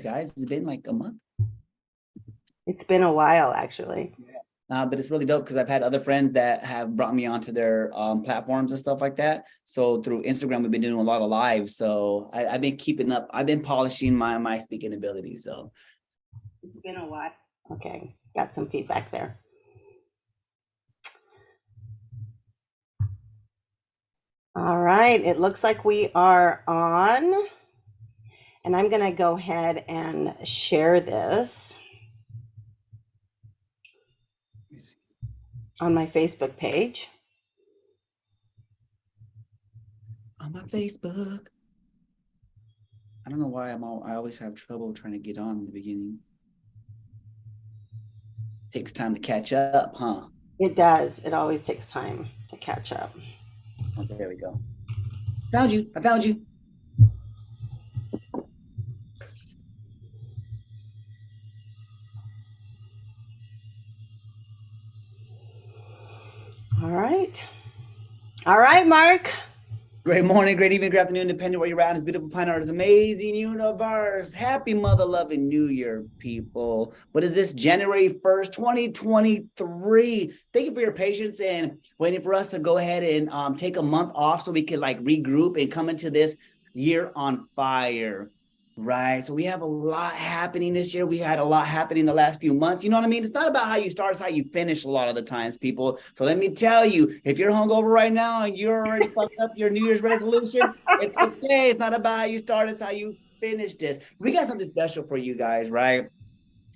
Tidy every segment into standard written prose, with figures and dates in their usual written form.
guys. It's been like a month. It's been a while, actually. But it's really dope because I've had other friends that have brought me onto their platforms and stuff like that. So through Instagram, we've been doing a lot of lives. So I've been keeping up. I've been polishing my speaking ability. So It's been a while. Okay, got some feedback there. All right, it looks like we are on. And I'm going to go ahead and share this on my Facebook page. on my Facebook. I don't know why I always have trouble trying to get on in the beginning. Takes time to catch up, huh? It does. It always takes time to catch up. Oh, there we go. Found you. I found you. All right. All right, Mark. Great morning, great evening, great afternoon, depending where you're at in this beautiful planet, this amazing universe. Happy mother loving New Year, people. What is this? January 1st, 2023. Thank you for your patience and waiting for us to go ahead and take a month off so we could like regroup and come into this year on fire. Right. So we have a lot happening this year. We had a lot happening the last few months. You know what I mean? It's not about how you start, it's how you finish a lot of the times, people. So let me tell you, if you're hungover right now and you're already fucked up your New Year's resolution, it's okay. It's not about how you start, it's how you finish this. We got something special for you guys, right?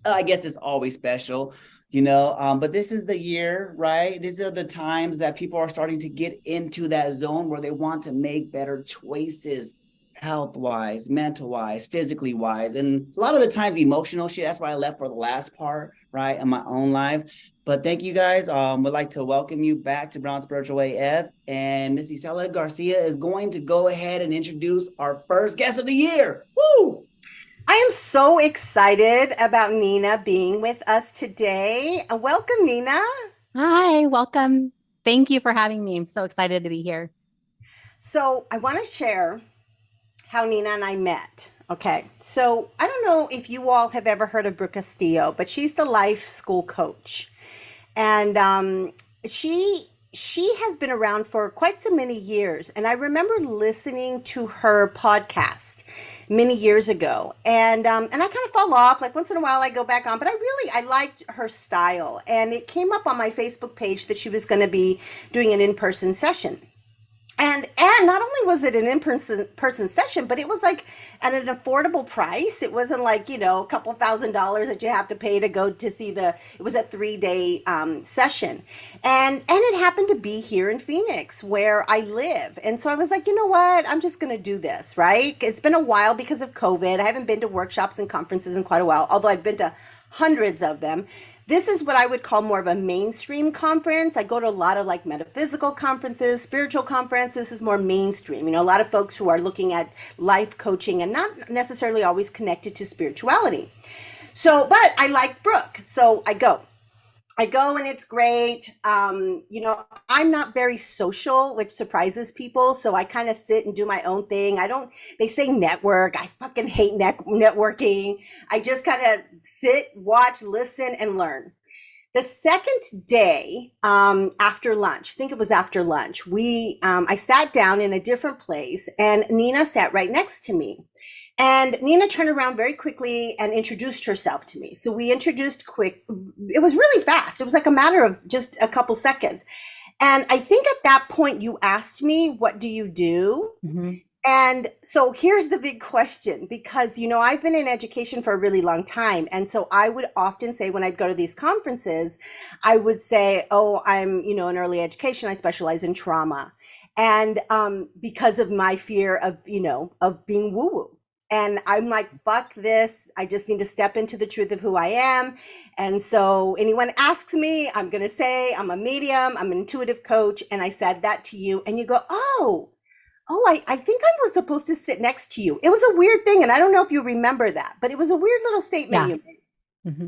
I guess it's always special, but this is the year, right? These are the times that people are starting to get into that zone where they want to make better choices, health wise, mental wise, physically wise, and a lot of the times emotional shit. That's why I left for the last part, right, in my own life. But thank you guys. Would like to welcome you back to Brown Spiritual AF, and Missy Isela Garcia is going to go ahead and introduce our first guest of the year. Woo! I am so excited about Nina being with us today. Welcome, Nina. Hi, welcome. Thank you for having me. I'm so excited to be here. So I want to share how Nina and I met. Okay, so I don't know if you all have ever heard of Brooke Castillo, but she's the life school coach. And she has been around for quite so many years. And I remember listening to her podcast many years ago. And I kind of fall off. Like once in a while I go back on, but I liked her style. And it came up on my Facebook page that she was going to be doing an in-person session. And not only was it an in-person session, but it was like at an affordable price. It wasn't like, a couple $1,000s that you have to pay to go to see it was a 3-day session. And it happened to be here in Phoenix where I live. And so I was like, you know what, I'm just going to do this, right? It's been a while because of COVID. I haven't been to workshops and conferences in quite a while, although I've been to hundreds of them. This is what I would call more of a mainstream conference. I go to a lot of like metaphysical conferences, spiritual conferences. This is more mainstream. A lot of folks who are looking at life coaching and not necessarily always connected to spirituality. So, but I like Brooke. So I go and it's great. I'm not very social, which surprises people. So I kind of sit and do my own thing. They say network. I fucking hate networking. I just kind of sit, watch, listen, and learn. The second day, after lunch, I think it was after lunch, I sat down in a different place and Nina sat right next to me. And Nina turned around very quickly and introduced herself to me. So we introduced quick. It was really fast. It was like a matter of just a couple seconds. And I think at that point you asked me, what do you do? Mm-hmm. And so here's the big question, because, I've been in education for a really long time. And so I would often say when I'd go to these conferences, I would say, oh, I'm, in early education, I specialize in trauma. And because of my fear of, of being woo-woo. And I'm like, fuck this. I just need to step into the truth of who I am. And so anyone asks me, I'm going to say I'm a medium, I'm an intuitive coach. And I said that to you and you go, I think I was supposed to sit next to you. It was a weird thing. And I don't know if you remember that, but it was a weird little statement you made. Mm-hmm.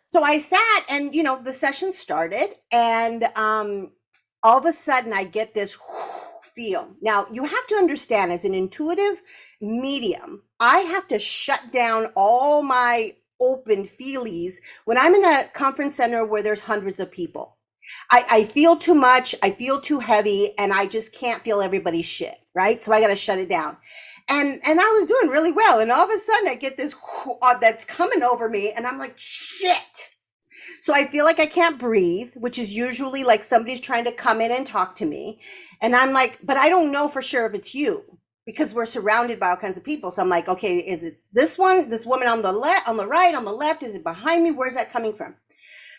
So I sat and, the session started and all of a sudden I get this feel. Now, you have to understand, as an intuitive medium, I have to shut down all my open feelies when I'm in a conference center where there's hundreds of people. I feel too much, I feel too heavy, and I just can't feel everybody's shit, right? So I got to shut it down. And I was doing really well. And all of a sudden I get this that's coming over me, and I'm like, shit. So I feel like I can't breathe, which is usually like somebody's trying to come in and talk to me. And I'm like, but I don't know for sure if it's you, because we're surrounded by all kinds of people. So I'm like, okay, is it this one, this woman on the left, on the right, on the left? Is it behind me? Where's that coming from?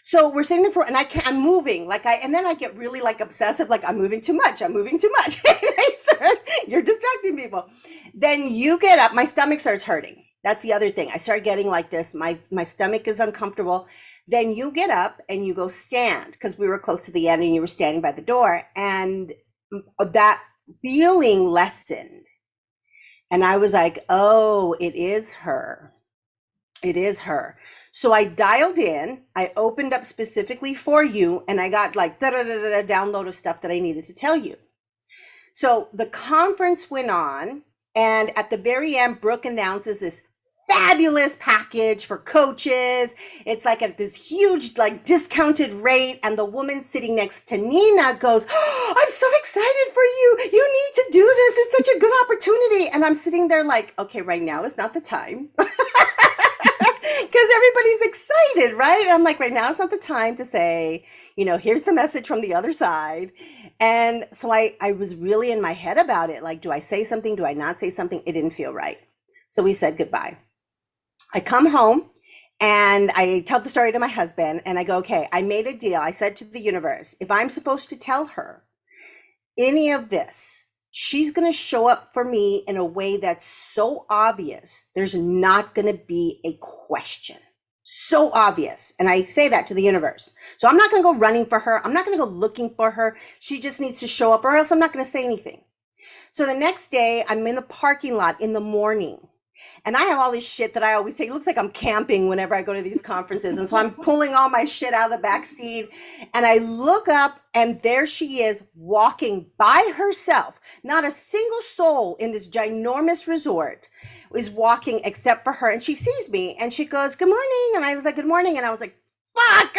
So we're sitting there and I'm moving and then I get really like obsessive, like I'm moving too much. You're distracting people. Then you get up, my stomach starts hurting. That's the other thing. I start getting like this. My stomach is uncomfortable. Then you get up and you go stand, because we were close to the end and you were standing by the door, and that feeling lessened. And I was like, oh, it is her. It is her. So I dialed in, I opened up specifically for you, and I got like download of stuff that I needed to tell you. So the conference went on, and at the very end, Brooke announces this fabulous package for coaches. It's like at this huge, like discounted rate. And the woman sitting next to Nina goes, oh, I'm so excited for you. You need to do this. It's such a good opportunity. And I'm sitting there like, okay, right now is not the time. Because everybody's excited, right? I'm like, right now it's not the time to say, here's the message from the other side. And so I was really in my head about it. Like, do I say something? Do I not say something? It didn't feel right. So we said goodbye. I come home and I tell the story to my husband, and I go, okay, I made a deal. I said to the universe, if I'm supposed to tell her any of this, she's going to show up for me in a way that's so obvious, there's not going to be a question. So obvious. And I say that to the universe. So I'm not going to go running for her. I'm not going to go looking for her. She just needs to show up, or else I'm not going to say anything. So the next day, I'm in the parking lot in the morning. And I have all this shit that I always say, it looks like I'm camping whenever I go to these conferences. And so I'm pulling all my shit out of the back seat, and I look up, and there she is walking by herself. Not a single soul in this ginormous resort is walking except for her. And she sees me and she goes, good morning. And I was like, good morning. And I was like, fuck.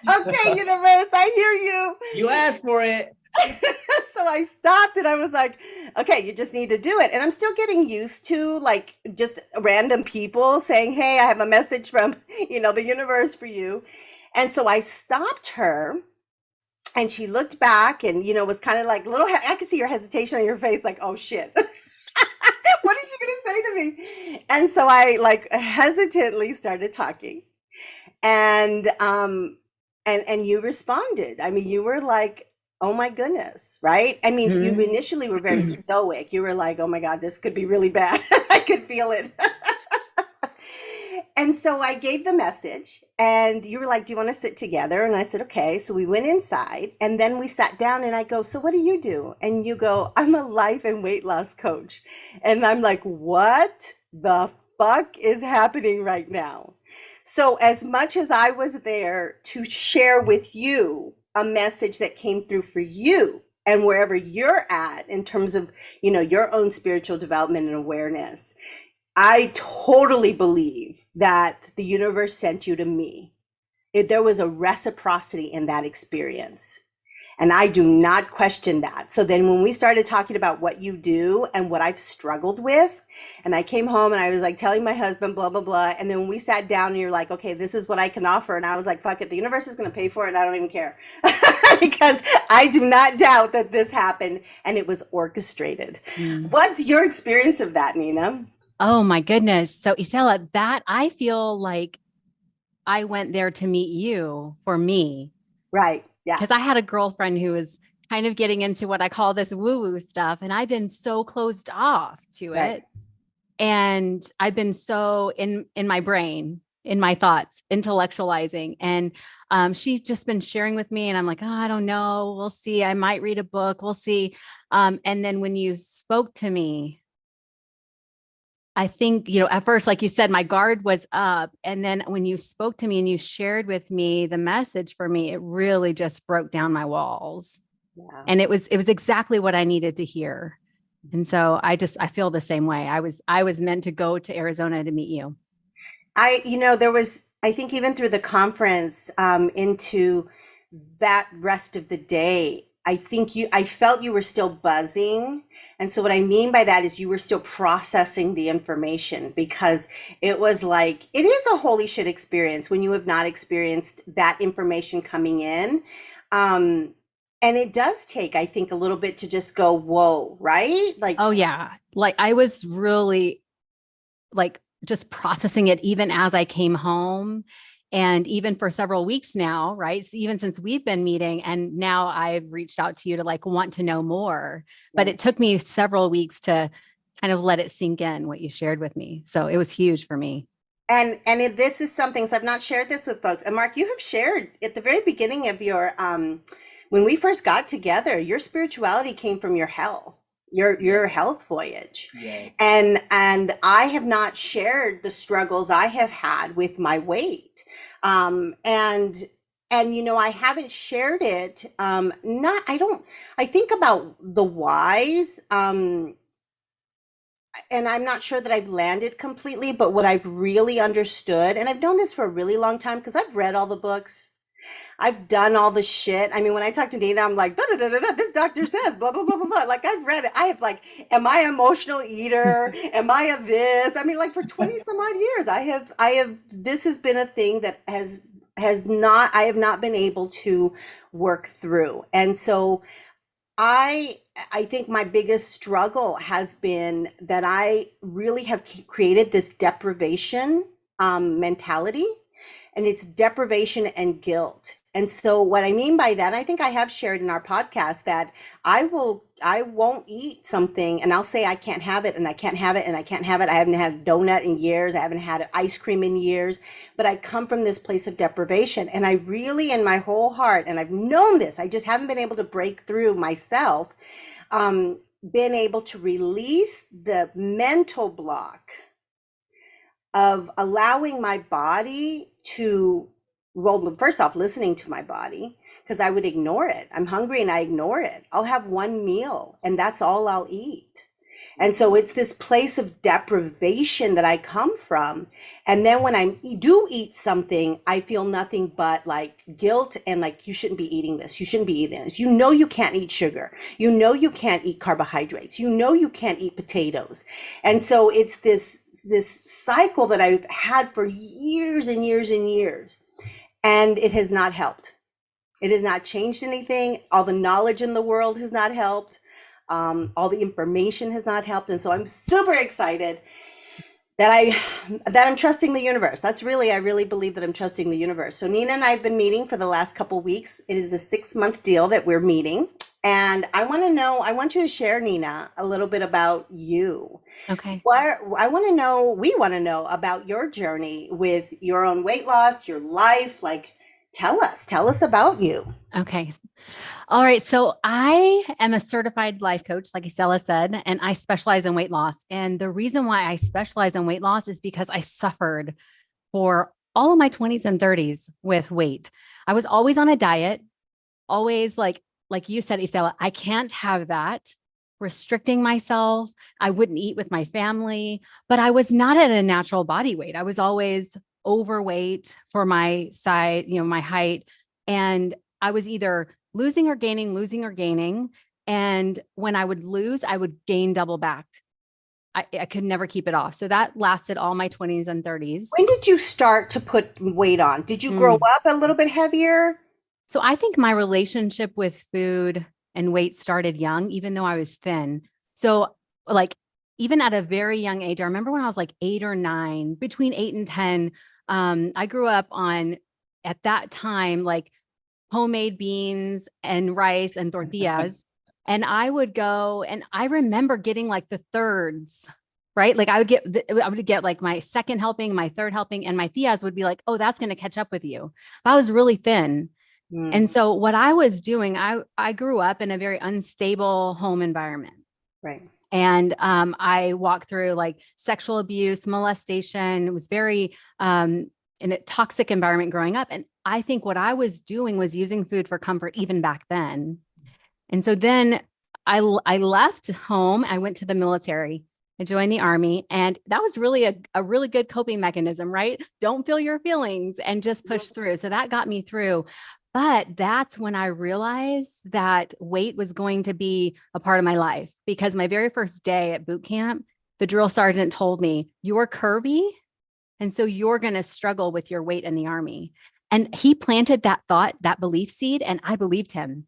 Okay, universe, I hear you. You asked for it. So I stopped and I was like, okay, you just need to do it. And I'm still getting used to like just random people saying, hey, I have a message from, the universe for you. And so I stopped her, and she looked back and, was kind of like I could see your hesitation on your face, like, oh shit. What is she going to say to me? And so I like hesitantly started talking, and you responded. I mean, you were like, oh my goodness, right? I mean, you initially were very stoic. You were like, oh my God, this could be really bad. I could feel it. And so I gave the message, and you were like, do you want to sit together? And I said, okay. So we went inside, and then we sat down, and I go, so what do you do? And you go, I'm a life and weight loss coach. And I'm like, what the fuck is happening right now? So as much as I was there to share with you a message that came through for you and wherever you're at in terms of, your own spiritual development and awareness, I totally believe that the universe sent you to me. There was a reciprocity in that experience. And I do not question that. So then when we started talking about what you do and what I've struggled with, and I came home and I was like telling my husband, blah, blah, blah. And then when we sat down and you're like, okay, this is what I can offer. And I was like, fuck it, the universe is going to pay for it. And I don't even care because I do not doubt that this happened and it was orchestrated. What's your experience of that, Nina? Oh my goodness. So Isela, that I feel like I went there to meet you for me. Right. Yeah. Because I had a girlfriend who was kind of getting into what I call this woo-woo stuff. And I've been so closed off to it. And I've been so in my brain, in my thoughts, intellectualizing. And she's just been sharing with me. And I'm like, oh, I don't know. We'll see. I might read a book. We'll see. And then when you spoke to me, I think, at first, like you said, my guard was up. And then when you spoke to me and you shared with me the message for me, it really just broke down my walls. Yeah. And it was exactly what I needed to hear. And so I feel the same way. I was meant to go to Arizona to meet you. There was, I think even through the conference, into that rest of the day, I felt you were still buzzing. And so what I mean by that is you were still processing the information, because it was like, it is a holy shit experience when you have not experienced that information coming in. Um, and it does take, I think, a little bit to just go, whoa, right? Like, Oh yeah. Like I was really like just processing it even as I came home, and even for several weeks now, right? So even since we've been meeting, and now I've reached out to you to like want to know more, but right. it took me several weeks to kind of let it sink in what you shared with me. So it was huge for me. This is something, so I've not shared this with folks. And Mark, you have shared at the very beginning of your when we first got together, your spirituality came from your health, your health voyage. Yes. And I have not shared the struggles I have had with my weight. And I haven't shared it. Not I don't I think about the whys. And I'm not sure that I've landed completely, but what I've really understood, and I've known this for a really long time because I've read all the books, I've done all the shit. I mean, when I talk to Dana, I'm like, da, da, da, da, da, this doctor says, blah, blah, blah, blah, blah. Like, I've read it. I have like, am I an emotional eater? Am I a this? I mean, like for 20 some odd years, this has been a thing that I have not been able to work through. And so I think my biggest struggle has been that I really have created this deprivation mentality, and it's deprivation and guilt. And so what I mean by that, I think I have shared in our podcast that I won't eat something and I'll say I can't have it and I can't have it and I can't have it. I haven't had a donut in years. I haven't had ice cream in years, but I come from this place of deprivation. And I really, in my whole heart, and I've known this, I just haven't been able to break through myself, been able to release the mental block of allowing my body to roll. First off, listening to my body, because I would ignore it. I'm hungry and I ignore it. I'll have one meal and that's all I'll eat. And so it's this place of deprivation that I come from. And then when I do eat something, I feel nothing but like guilt and like, you shouldn't be eating this. You shouldn't be eating this. You know, you can't eat sugar. You know, you can't eat carbohydrates. You know, you can't eat potatoes. And so it's this cycle that I've had for years and years and years. And it has not helped. It has not changed anything. All the knowledge in the world has not helped. All the information has not helped. And so I'm super excited that I'm trusting the universe. I really believe that I'm trusting the universe. So Nina and I have been meeting for the last couple of weeks. It is a 6-month deal that we're meeting. And I want you to share, Nina, a little bit about you. Okay. We want to know about your journey with your own weight loss, your life. Like, tell us about you. Okay. All right. So I am a certified life coach, like Isela said, and I specialize in weight loss. And the reason why I specialize in weight loss is because I suffered for all of my 20s and 30s with weight. I was always on a diet, always like you said, Isela, I can't have that. Restricting myself. I wouldn't eat with my family, but I was not at a natural body weight. I was always overweight for my size, my height. And I was either losing or gaining. And when I would lose, I would gain double back. I could never keep it off. So that lasted all my 20s and 30s. When did you start to put weight on? Did you grow up a little bit heavier? So I think my relationship with food and weight started young, even though I was thin. So like, even at a very young age, I remember when I was like 8 or 9, between 8 and 10, I grew up on, at that time, like homemade beans and rice and tortillas. And I would go, and I remember getting like the thirds, right? Like I would get like my second helping, my third helping, and my tias would be like, oh, that's going to catch up with you. But I was really thin. And so what I was doing, I grew up in a very unstable home environment. Right. And I walked through like sexual abuse, molestation. It was very in a toxic environment growing up. And I think what I was doing was using food for comfort even back then. And so then I left home. I went to the military. I joined the army, and that was really a really good coping mechanism, right? Don't feel your feelings and just push through. So that got me through. But that's when I realized that weight was going to be a part of my life, because my very first day at boot camp, the drill sergeant told me, "You're curvy, and so you're going to struggle with your weight in the army." And he planted that thought, that belief seed, and I believed him.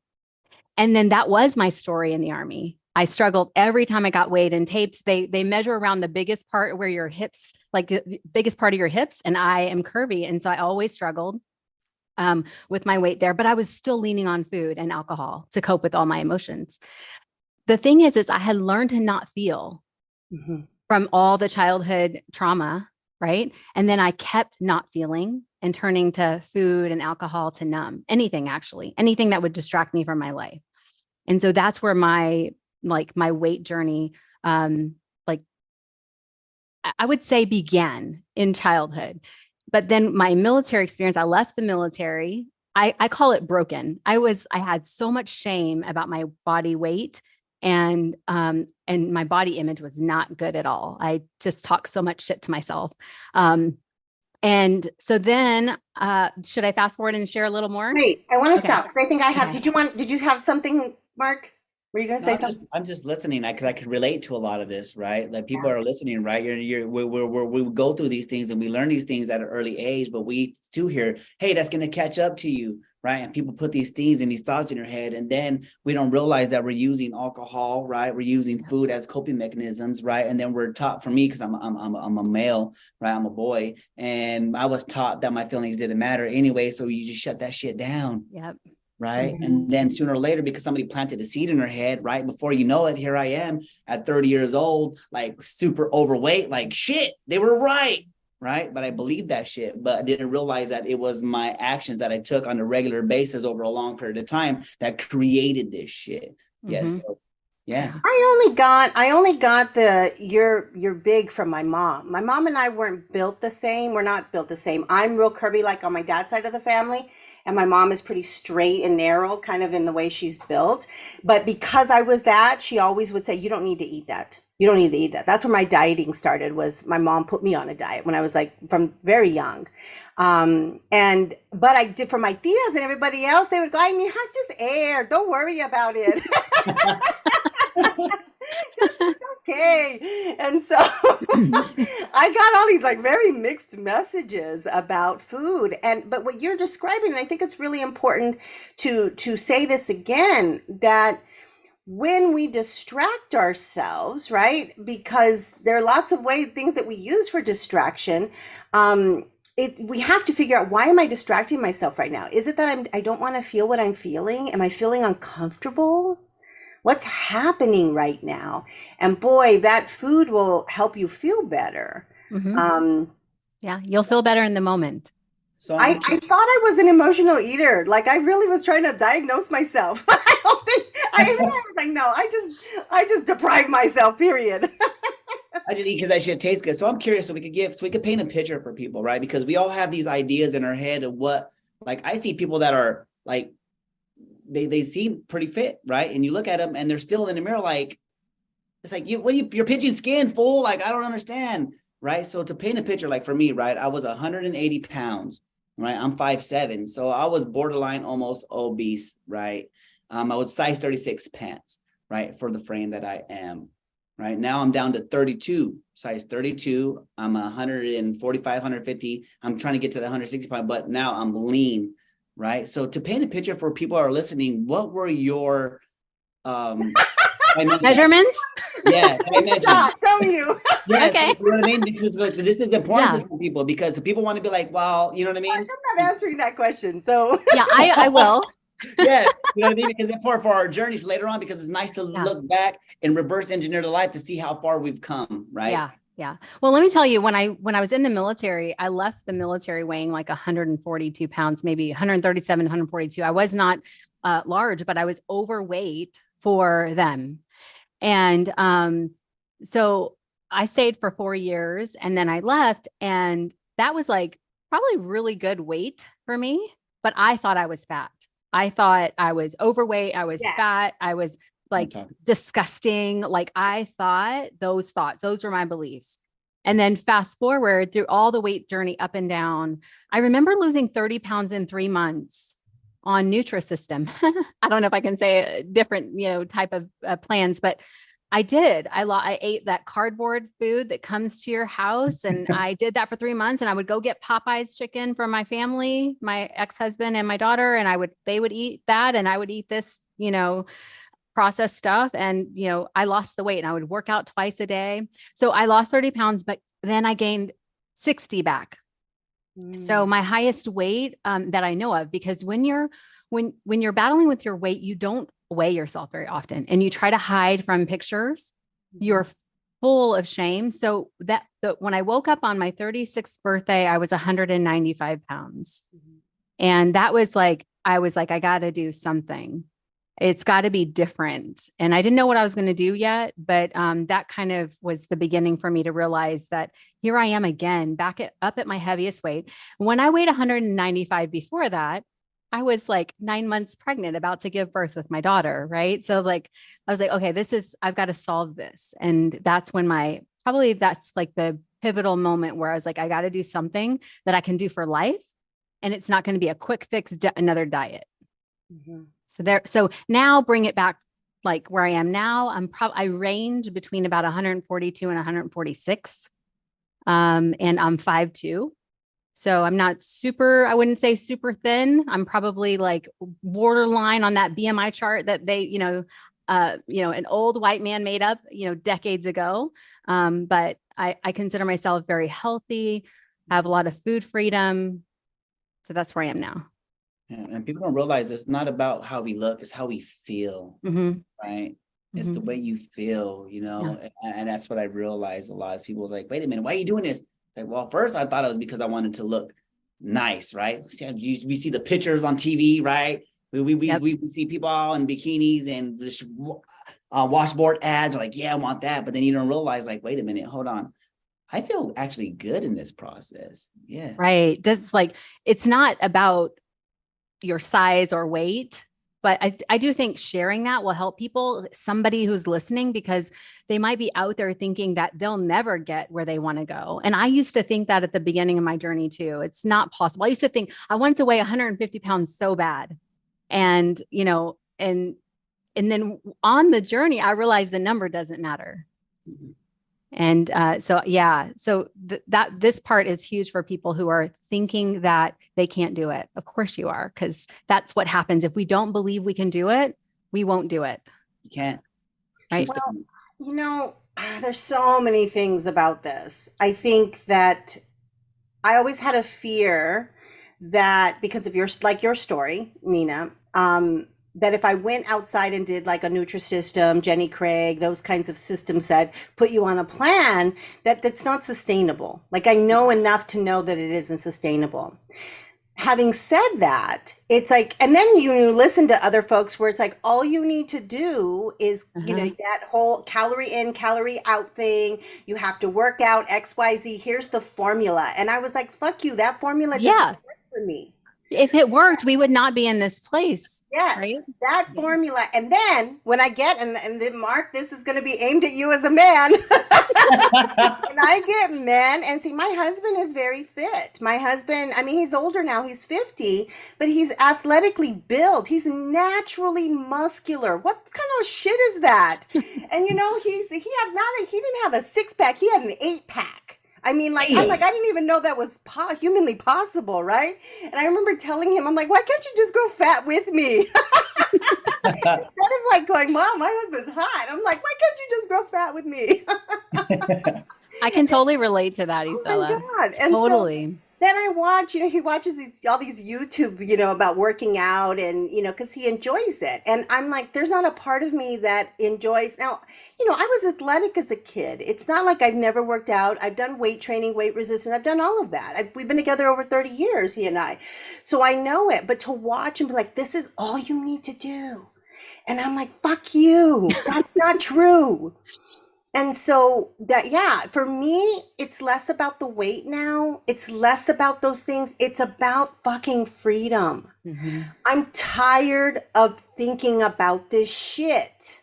And then that was my story in the army. I struggled every time I got weighed and taped. They measure around the biggest part where your hips, like the biggest part of your hips, and I am curvy. And so I always struggled with my weight there, but I was still leaning on food and alcohol to cope with all my emotions. The thing is I had learned to not feel from all the childhood trauma, right? And then I kept not feeling and turning to food and alcohol to numb anything, actually, anything that would distract me from my life. And so that's where my weight journey, like I would say, began in childhood. But then my military experience, I left the military. I call it broken. I had so much shame about my body weight, and my body image was not good at all. I just talked so much shit to myself. And so then, should I fast forward and share a little more? Wait, I want to Okay. stop because I think I have. Okay. Did you have something, Mark? Were you going to say something? I'm just listening because I could relate to a lot of this, right? Like people are listening, right? We go through these things and we learn these things at an early age, but we still hear, hey, that's going to catch up to you, right? And people put these things and these thoughts in your head, and then we don't realize that we're using alcohol, right? We're using food as coping mechanisms, right? And then we're taught, for me, because I'm a male, right? I'm a boy, and I was taught that my feelings didn't matter anyway, so you just shut that shit down. Yep. Right. And then sooner or later, because somebody planted a seed in her head, right? Before you know it, here I am at 30 years old, like super overweight, like shit, they were right. Right. But I believed that shit, but I didn't realize that it was my actions that I took on a regular basis over a long period of time that created this shit. Yes. So, yeah. I only got the you're big from my mom. My mom and I weren't built the same. We're not built the same. I'm real curvy, like on my dad's side of the family, and my mom is pretty straight and narrow, kind of in the way she's built. But because I was that, she always would say, "You don't need to eat that. You don't need to eat that." That's where my dieting started. Was my mom put me on a diet when I was like from very young. But I did, for my tias and everybody else, they would go, "I mean, it's just air. Don't worry about it." Okay. And so I got all these like very mixed messages about food. But what you're describing, and I think it's really important to say this again, that when we distract ourselves, right? Because there are lots of things that we use for distraction. We have to figure out, why am I distracting myself right now? Is it that I don't want to feel what I'm feeling? Am I feeling uncomfortable? What's happening right now? And boy, that food will help you feel better. Yeah, you'll feel better in the moment. So I thought I was an emotional eater. Like I really was trying to diagnose myself. I was like, no, I just deprive myself, period. I just eat because that shit tastes good. So I'm curious, so we could paint a picture for people, right? Because we all have these ideas in our head of what, like I see people that are like, they seem pretty fit, right? And you look at them and they're still in the mirror, like, it's like, you're pitching skin, fool. Like, I don't understand, right? So to paint a picture, like for me, right, I was 180 pounds, right? I'm 5'7", so I was borderline almost obese, right? I was size 36 pants, right, for the frame that I am. Right now, I'm down to 32, size 32. I'm 145, 150. I'm trying to get to the 165, but now I'm lean, right? So to paint a picture for people who are listening, what were your measurements? Yeah, dimensions. Don't you? Yes, Okay. you know what I mean? This is important to some people, because people want to be like, well, you know what I mean? I'm not answering that question, so. Yeah, I will. Yeah, you know what I mean? Because it's important for our journeys later on, because it's nice to look back and reverse engineer the life to see how far we've come, right? Yeah. Well, let me tell you, when I was in the military, I left the military weighing like 142 pounds, maybe 137, 142. I was not large, but I was overweight for them. And so I stayed for 4 years and then I left, and that was like probably really good weight for me, but I thought I was fat. I thought I was overweight. I was Yes. fat. I was like disgusting. Like I thought those were my beliefs. And then fast forward through all the weight journey up and down. I remember losing 30 pounds in 3 months on Nutrisystem. I don't know if I can say a different, type of plans, but I did. I ate that cardboard food that comes to your house, and I did that for 3 months. And I would go get Popeye's chicken for my family, my ex-husband and my daughter, and they would eat that, and I would eat this, processed stuff. And I lost the weight, and I would work out twice a day. So I lost 30 pounds, but then I gained 60 back. So my highest weight that I know of, because when you're battling with your weight, you don't weigh yourself very often, and you try to hide from pictures. You're full of shame. So when I woke up on my 36th birthday, I was 195 pounds. And that was like, I was like, I got to do something. It's got to be different. And I didn't know what I was going to do yet, but that kind of was the beginning for me to realize that here I am again, up at my heaviest weight. When I weighed 195 before that, I was like 9 months pregnant, about to give birth with my daughter. Right. So like, I was like, okay, I've got to solve this. And that's when that's like the pivotal moment where I was like, I got to do something that I can do for life. And it's not going to be a quick fix, another diet. So now bring it back, like where I am now. I range between about 142 and 146. And I'm 5'2". So I'm not I wouldn't say super thin. I'm probably like borderline on that BMI chart that they, an old white man made up, decades ago. But I consider myself very healthy, have a lot of food freedom. So that's where I am now. Yeah, and people don't realize it's not about how we look, it's how we feel, right? It's the way you feel, and that's what I realized. A lot of people are like, wait a minute, why are you doing this? It's like, well, first I thought it was because I wanted to look nice, right? We see the pictures on TV, right? We see people all in bikinis and washboard ads are like, yeah, I want that. But then you don't realize, like, wait a minute, hold on. I feel actually good in this process. Yeah. Right. It's not about your size or weight, but I do think sharing that will help people, somebody who's listening, because they might be out there thinking that they'll never get where they want to go. And I used to think that at the beginning of my journey too. It's not possible. I used to think I wanted to weigh 150 pounds so bad. And, and then on the journey, I realized the number doesn't matter. And this part is huge for people who are thinking that they can't do it. Of course you are, because that's what happens. If we don't believe we can do it, we won't do it. You can't. Right. Well, there's so many things about this. I think that I always had a fear that because of your story, Nina, that if I went outside and did like a Nutrisystem, Jenny Craig, those kinds of systems that put you on a plan, that's not sustainable. Like I know enough to know that it isn't sustainable. Having said that, it's like, and then you listen to other folks where it's like, all you need to do is, that whole calorie in, calorie out thing. You have to work out XYZ. Here's the formula. And I was like, fuck you. That formula doesn't work for me. If it worked, we would not be in this place. Yes, right? That formula. And then when I get, and then Mark, this is going to be aimed at you as a man. When I get men, and see, my husband is very fit. My husband, I mean, he's older now, he's 50, but he's athletically built. He's naturally muscular. What kind of shit is that? And he didn't have a 6-pack, he had an 8-pack. I mean, like, I'm like, I didn't even know that was humanly possible, right? And I remember telling him, I'm like, why can't you just grow fat with me? Instead of like going, Mom, my husband's hot. I'm like, why can't you just grow fat with me? I can totally relate to that, Isela. Oh my God. And totally. So, then I watch, he watches all these YouTube, about working out and, because he enjoys it. And I'm like, there's not a part of me that enjoys. Now, I was athletic as a kid. It's not like I've never worked out. I've done weight training, weight resistance. I've done all of that. We've been together over 30 years, he and I. So I know it. But to watch and be like, this is all you need to do. And I'm like, fuck you. That's not true. And so that, yeah, for me, it's less about the weight now. It's less about those things. It's about fucking freedom. Mm-hmm. I'm tired of thinking about this shit.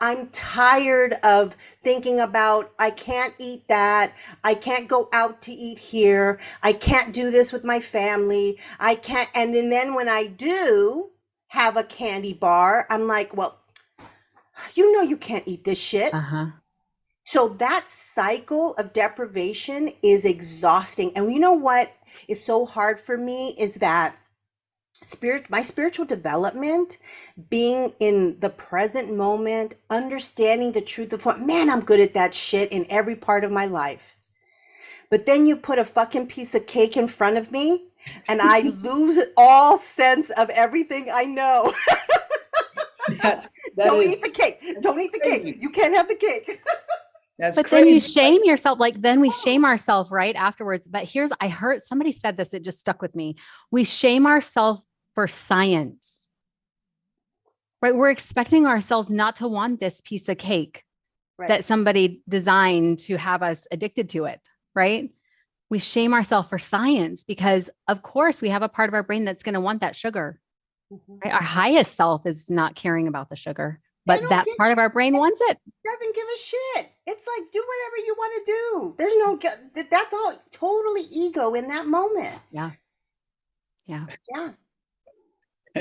I'm tired of thinking about, I can't eat that. I can't go out to eat here. I can't do this with my family. I can't. And then when I do have a candy bar, I'm like, well, you know, you can't eat this shit. Uh-huh. So that cycle of deprivation is exhausting. And you know what is so hard for me is that my spiritual development, being in the present moment, understanding the truth of what, man, I'm good at that shit in every part of my life. But then you put a fucking piece of cake in front of me and I lose all sense of everything I know. That, that Don't is eat the cake. Don't eat the cake. crazy. You can't have the cake. That's But then you crazy. shame yourself. Like then we shame ourselves right afterwards. But I heard somebody said this, it just stuck with me. We shame ourselves for science, right? We're expecting ourselves not to want this piece of cake Right. that somebody designed to have us addicted to it, right? We shame ourselves for science because, of course, we have a part of our brain that's going to want that sugar. Mhm. Right? Our highest self is not caring about the sugar, They but don't that give, part of our brain wants it. doesn't give a shit. It's like, do whatever you want to do. There's no, that's all totally ego in that moment. Yeah. Yeah. Yeah.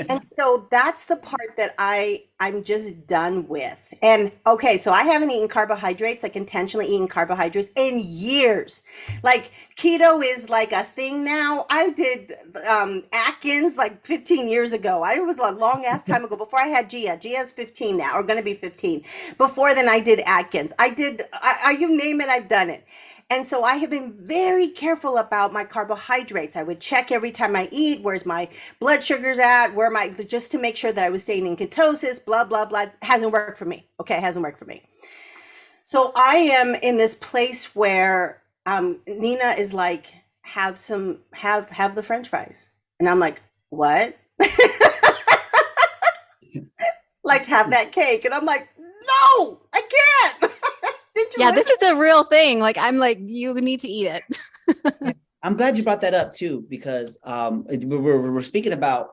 And so that's the part that I'm just done with. And okay, so I haven't eaten carbohydrates, like intentionally eaten carbohydrates in years. Like keto is like a thing now. I did Atkins like 15 years ago. I was a long ass time ago before I had Gia. Gia's 15 now, or gonna be 15. Before then I did Atkins. You name it, I've done it. And so I have been very careful about my carbohydrates. I would check every time I eat, where's my blood sugars at, just to make sure that I was staying in ketosis, blah, blah, blah. Hasn't worked for me. Okay, it hasn't worked for me. So I am in this place where Nina is like, have the French fries. And I'm like, what? Like, have that cake. And I'm like, no, I can't. Did you Yeah, listen? this is a real thing. Like I'm like, you need to eat it. I'm glad you brought that up too, because we're speaking about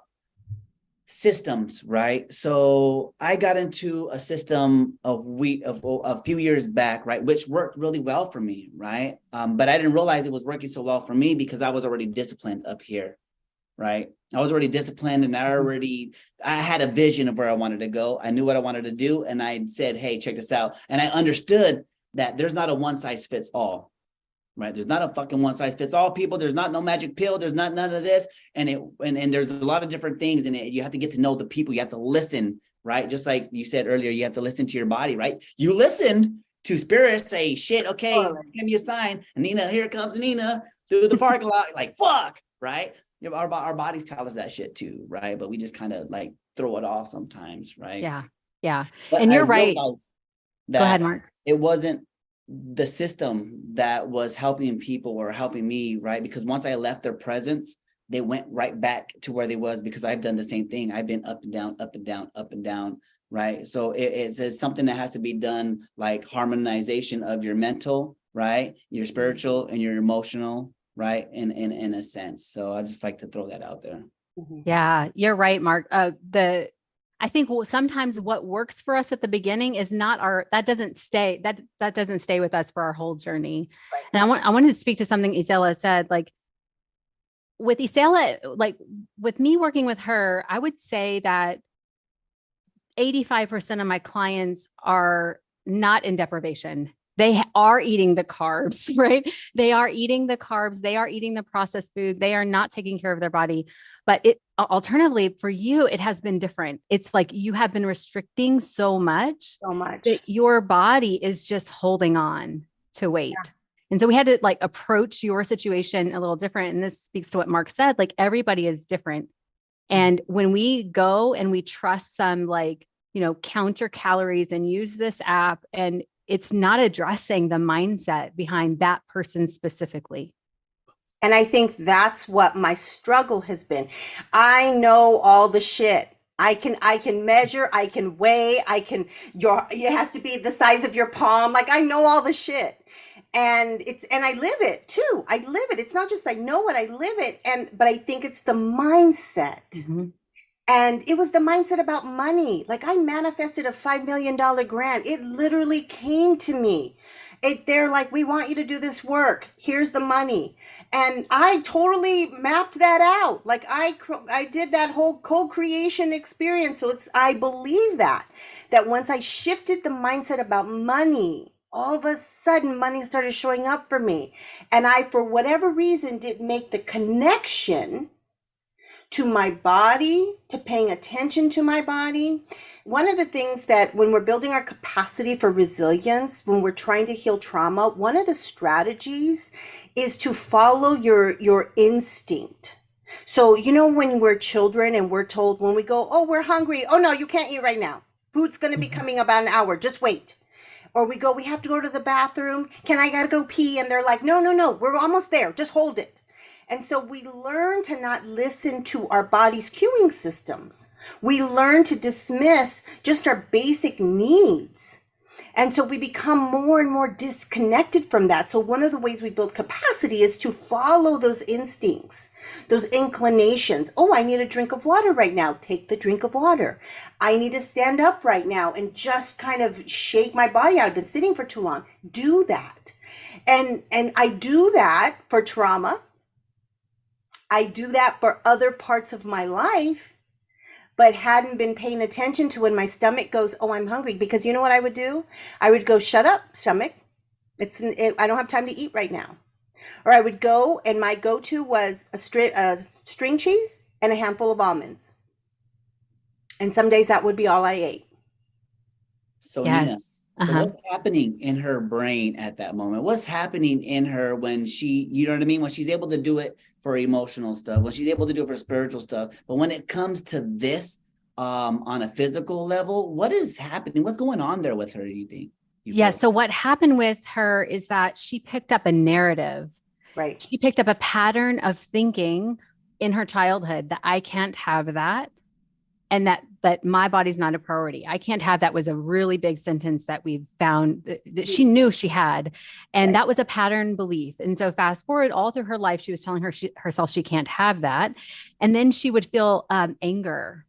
systems, right? So I got into a system of a few years back, right, which worked really well for me, right? But I didn't realize it was working so well for me because I was already disciplined up here, right? I was already disciplined and I had a vision of where I wanted to go. I knew what I wanted to do. And I said, hey, check this out. And I understood that there's not a one size fits all, right? There's not a fucking one size fits all, people. There's not no magic pill. There's not none of this. And there's a lot of different things in it. You have to get to know the people. You have to listen, right? Just like you said earlier, you have to listen to your body, right? You listened to spirit say, shit, okay, give me a sign. And Nina, here comes Nina through the parking lot, like, fuck, right? Our bodies tell us that shit too, right? But we just kind of like throw it off sometimes, right? Yeah. Yeah. But And I you're right. realized Go ahead, that Mark. it wasn't the system that was helping people or helping me, right? Because once I left their presence, they went right back to where they was, because I've done the same thing. I've been up and down, up and down, up and down, right? So it's something that has to be done, like harmonization of your mental, right? Your spiritual and your emotional, right? In a sense. So I just like to throw that out there. Yeah, you're right, Mark. I think sometimes what works for us at the beginning is not that doesn't stay with us for our whole journey. Right. And I wanted to speak to something Isela said, like with Isela, like with me working with her, I would say that 85% of my clients are not in deprivation. They are eating the carbs, right? They are eating the carbs. They are eating the processed food. They are not taking care of their body. But alternatively for you, it has been different. It's like you have been restricting so much that your body is just holding on to weight. Yeah. And so we had to like approach your situation a little different. And this speaks to what Mark said, like everybody is different. And when we go and we trust some count your calories and use this app, and it's not addressing the mindset behind that person specifically. And I think that's what my struggle has been. I know all the shit. I can measure, I can weigh, it has to be the size of your palm. Like I know all the shit. And I live it too. I live it. It's not just I know it, I live it. But I think it's the mindset. Mhm. And it was the mindset about money. Like I manifested a $5 million grant. It literally came to me. They're like, we want you to do this work. Here's the money. And I totally mapped that out. Like I did that whole co-creation experience. So I believe that once I shifted the mindset about money, all of a sudden money started showing up for me. And I, for whatever reason, didn't make the connection to my body, to paying attention to my body. One of the things that when we're building our capacity for resilience, when we're trying to heal trauma, one of the strategies is to follow your instinct. So, when we're children and we're told when we go, oh, we're hungry. Oh, no, you can't eat right now. Food's going to be coming about an hour. Just wait. Or we have to go to the bathroom. I gotta go pee. And they're like, no, we're almost there. Just hold it. And so we learn to not listen to our body's cueing systems. We learn to dismiss just our basic needs. And so we become more and more disconnected from that. So one of the ways we build capacity is to follow those instincts, those inclinations. Oh, I need a drink of water right now. Take the drink of water. I need to stand up right now and just kind of shake my body out. I've been sitting for too long. Do that. And I do that for trauma. I do that for other parts of my life, but hadn't been paying attention to when my stomach goes, oh, I'm hungry. Because you know what I would do? I would go, shut up, stomach. I don't have time to eat right now. Or I would go, and my go-to was a string cheese and a handful of almonds. And some days that would be all I ate. So Yes. Nina, so what's happening in her brain at that moment? What's happening in her when you know what I mean? When she's able to do it for emotional stuff, when she's able to do it for spiritual stuff, but when it comes to this, on a physical level, what is happening? What's going on there with her, do you think? Yeah. So what happened with her is that she picked up a narrative. Right. She picked up a pattern of thinking in her childhood that I can't have that. And that my body's not a priority. I can't have that was a really big sentence that we've found that she knew she had. And that was a pattern belief. And so fast forward all through her life, she was telling herself she can't have that. And then she would feel anger,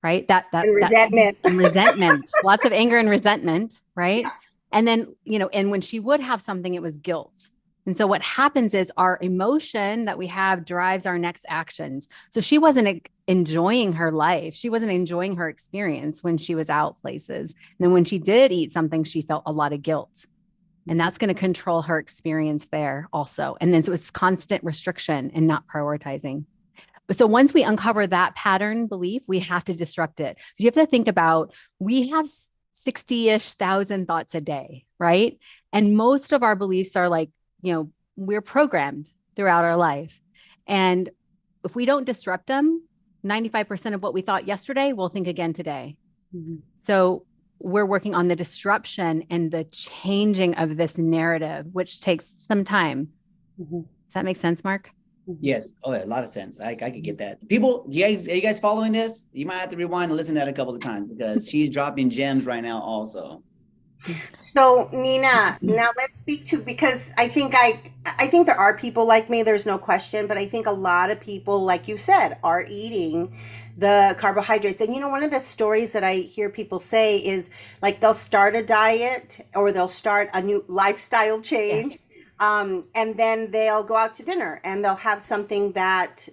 right? And resentment. And resentment, lots of anger and resentment, right? And then, and when she would have something, it was guilt. And so what happens is our emotion that we have drives our next actions. So she wasn't enjoying her life. She wasn't enjoying her experience when she was out places. And then when she did eat something, she felt a lot of guilt. And that's going to control her experience there also. And then so it's constant restriction and not prioritizing. But so once we uncover that pattern belief, we have to disrupt it. You have to think about, we have 60-ish thousand thoughts a day, right? And most of our beliefs are like, we're programmed throughout our life. And if we don't disrupt them, 95% of what we thought yesterday, we'll think again today. So we're working on the disruption and the changing of this narrative, which takes some time. Does that make sense, Mark? Yes. Oh, yeah, a lot of sense. I could get that. People, are you guys following this? You might have to rewind and listen to that a couple of times because she's dropping gems right now also. So Nina, now let's speak to, because I think there are people like me, there's no question, but I think a lot of people, like you said, are eating the carbohydrates. And one of the stories that I hear people say is like they'll start a diet or they'll start a new lifestyle change. Yes. And then they'll go out to dinner and they'll have something that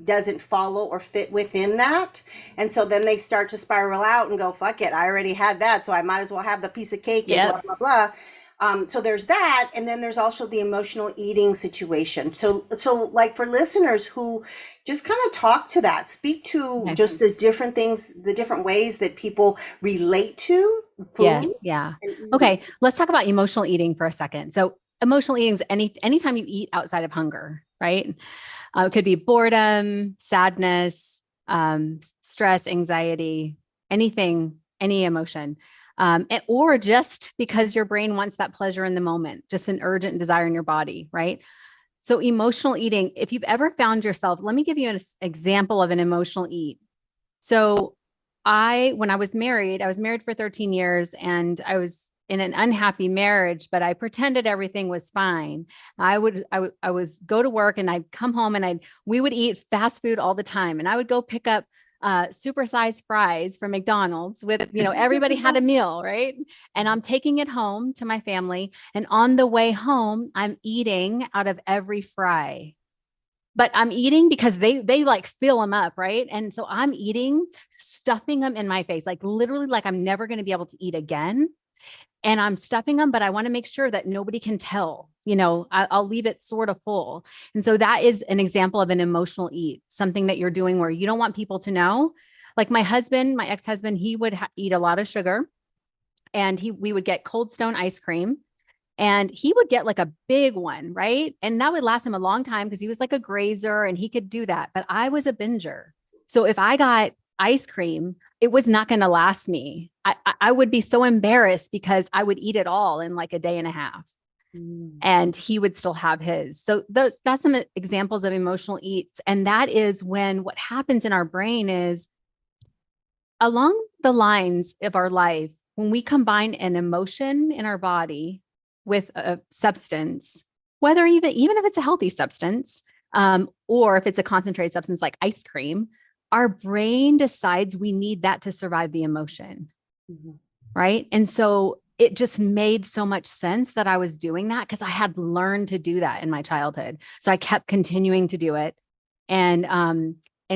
doesn't follow or fit within that. And so then they start to spiral out and go, fuck it, I already had that, so I might as well have the piece of cake and blah, blah, blah. So there's that. And then there's also the emotional eating situation. So like for listeners who just kind of talk to that, speak to just the different things, the different ways that people relate to food. Yes. Yeah. Okay. Let's talk about emotional eating for a second. So emotional eating is anytime you eat outside of hunger, right? It could be boredom, sadness, stress, anxiety, anything, any emotion, or just because your brain wants that pleasure in the moment, just an urgent desire in your body, right? So emotional eating, if you've ever found yourself, let me give you an example of an emotional eat. So when I was married for 13 years, and I was in an unhappy marriage, but I pretended everything was fine. I was go to work and I'd come home and we would eat fast food all the time. And I would go pick up supersized fries from McDonald's with, everybody had a meal, right? And I'm taking it home to my family. And on the way home, I'm eating out of every fry, but I'm eating because they like fill them up, right? And so I'm eating, stuffing them in my face, like literally like I'm never going to be able to eat again. And I'm stuffing them, but I want to make sure that nobody can tell, I'll leave it sort of full. And so that is an example of an emotional eat, something that you're doing where you don't want people to know. Like my ex-husband, he would eat a lot of sugar, and we would get Cold Stone ice cream, and he would get like a big one, right? And that would last him a long time because he was like a grazer and he could do that. But I was a binger. So if I got ice cream, it was not going to last me. I would be so embarrassed because I would eat it all in like a day and a half. And he would still have his. So that's some examples of emotional eats. And that is when what happens in our brain is along the lines of our life, when we combine an emotion in our body with a substance, whether even if it's a healthy substance, or if it's a concentrated substance like ice cream, our brain decides we need that to survive the emotion. Right. And so it just made so much sense that I was doing that because I had learned to do that in my childhood. So I kept continuing to do it. And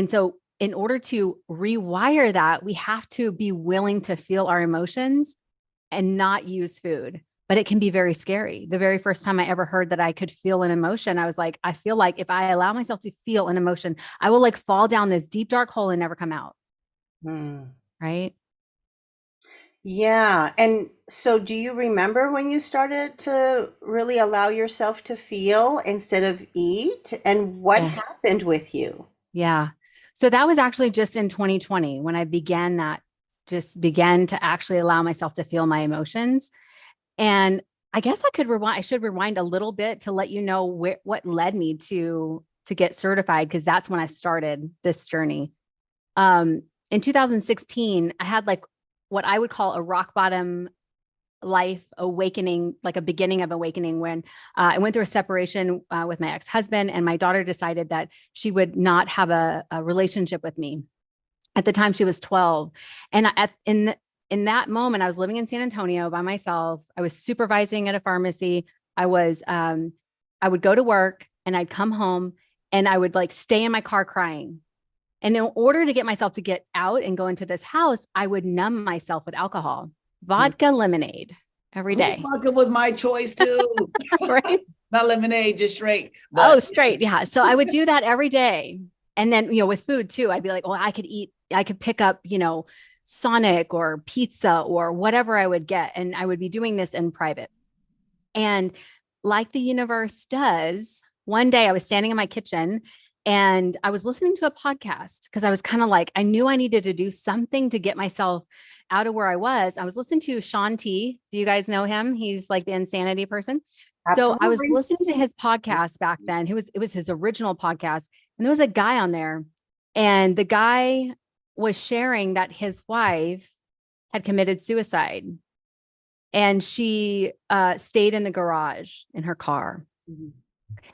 so in order to rewire that, we have to be willing to feel our emotions and not use food. But it can be very scary. The very first time I ever heard that I could feel an emotion, I was like, I feel like if I allow myself to feel an emotion, I will like fall down this deep, dark hole and never come out. Right? Yeah. And so do you remember when you started to really allow yourself to feel instead of eat? And what happened with you? Yeah. So that was actually just in 2020 when I began to actually allow myself to feel my emotions. And I guess I should rewind a little bit to let you know what led me to get certified, because that's when I started this journey. In 2016, I had like what I would call a rock bottom life awakening, like a beginning of awakening, when I went through a separation with my ex-husband, and my daughter decided that she would not have a relationship with me. At the time, she was 12. And in that moment, I was living in San Antonio by myself. I was supervising at a pharmacy. I would go to work and I'd come home and I would like stay in my car crying. And in order to get myself to get out and go into this house, I would numb myself with alcohol, vodka, lemonade every day. Vodka was my choice too. Right? Not lemonade, just straight. Oh, straight. Yeah. So I would do that every day. And then, with food too, I'd be like, I could pick up, Sonic or pizza or whatever I would get. And I would be doing this in private. And like the universe does, one day I was standing in my kitchen and I was listening to a podcast because I was kind of like, I knew I needed to do something to get myself out of where I was. I was listening to Sean T. Do you guys know him? He's like the insanity person. Absolutely. So I was listening to his podcast back then. It was his original podcast. And there was a guy on there, and the guy was sharing that his wife had committed suicide, and she stayed in the garage in her car.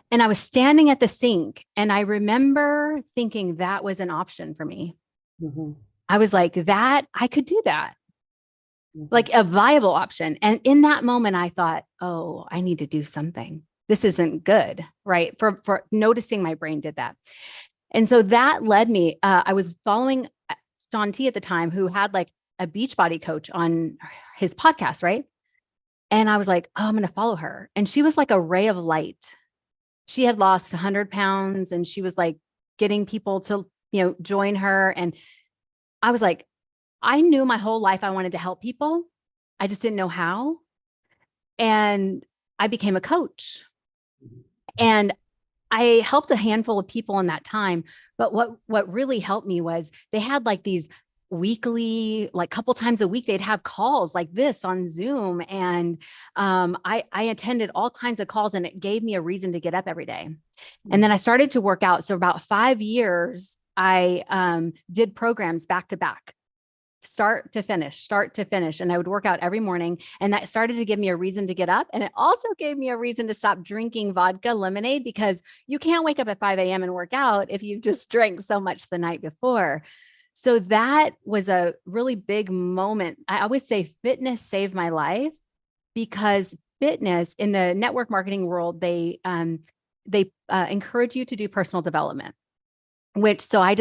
And I was standing at the sink, and I remember thinking that was an option for me. I was like, I could do that. Like a viable option. And in that moment, I thought, oh, I need to do something. This isn't good, right? For noticing my brain did that. And so that led me, I was following Sean T at the time, who had like a Beachbody coach on his podcast, right? And I was like, oh, I'm going to follow her. And she was like a ray of light. She had lost 100 pounds and she was like getting people to, join her. And I was like, I knew my whole life I wanted to help people. I just didn't know how. And I became a coach. And I helped a handful of people in that time. But what really helped me was they had like these weekly, like couple times a week, they'd have calls like this on Zoom. And I attended all kinds of calls, and it gave me a reason to get up every day. And then I started to work out. So about 5 years I did programs back to back, start to finish. And I would work out every morning. And that started to give me a reason to get up. And it also gave me a reason to stop drinking vodka lemonade, because you can't wake up at 5 a.m. and work out if you just drank so much the night before. So that was a really big moment. I always say fitness saved my life, because fitness in the network marketing world, they encourage you to do personal development. So I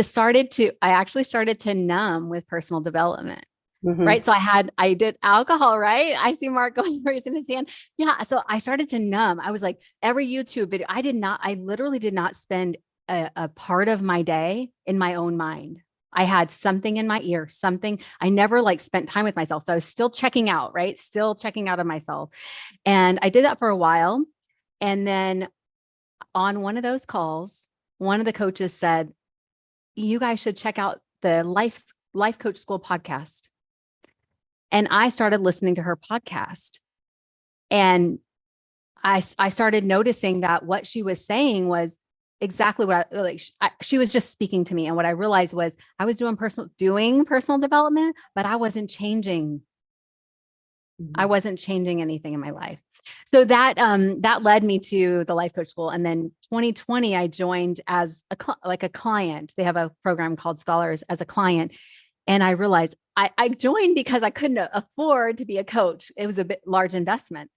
actually started to numb with personal development. Mhm. Right. So I did alcohol, right? I see Mark going raising his hand. Yeah. So I started to numb. I was like, every YouTube video, I literally did not spend a part of my day in my own mind. I had something in my ear, I never like spent time with myself. So I was still checking out, right? Still checking out of myself. And I did that for a while. And then on one of those calls, one of the coaches said, you guys should check out the Life Coach School podcast. And I started listening to her podcast. And I started noticing that what she was saying was exactly what she was just speaking to me. And what I realized was I was doing personal development, but I wasn't changing. I wasn't changing anything in my life. So that led me to the Life Coach School. And then 2020, I joined as a client. They have a program called Scholars as a client. And I realized I joined because I couldn't afford to be a coach. It was a bit large investment.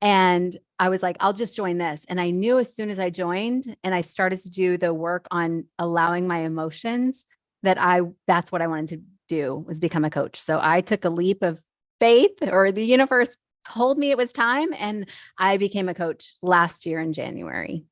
And I was like, I'll just join this. And I knew as soon as I joined and I started to do the work on allowing my emotions, that's what I wanted to do, was become a coach. So I took a leap of faith, or the universe told me it was time. And I became a coach last year in January.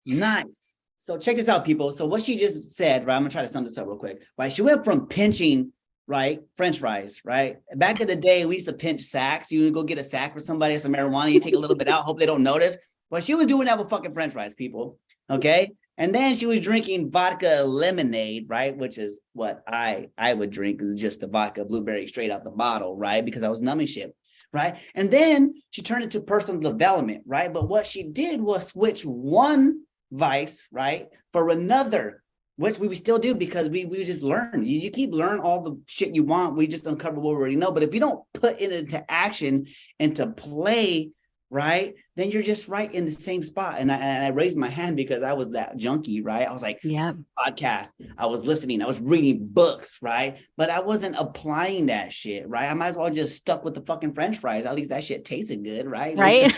Nice. So check this out, people. So what she just said, right? I'm gonna try to sum this up real quick. Right? She went from pinching, right, French fries, right? Back in the day, we used to pinch sacks. You would go get a sack for somebody, some marijuana. You take a little bit out, hope they don't notice. Well, she was doing that with fucking French fries, people. Okay. And then she was drinking vodka lemonade, right? Which is what I would drink, is just the vodka blueberry straight out the bottle, right? Because I was numbing shit, right? And then she turned it to personal development, right? But what she did was switch one vice, right, for another, which we still do, because we just learn. You keep learning all the shit you want. We just uncover what we already know. But if you don't put it into action, into play, right, then you're just right in the same spot. And I raised my hand because I was that junkie, right? I was like, yeah, podcast, I was listening, I was reading books, right? But I wasn't applying that shit, right? I might as well just stuck with the fucking French fries. At least that shit tasted good, right? Right.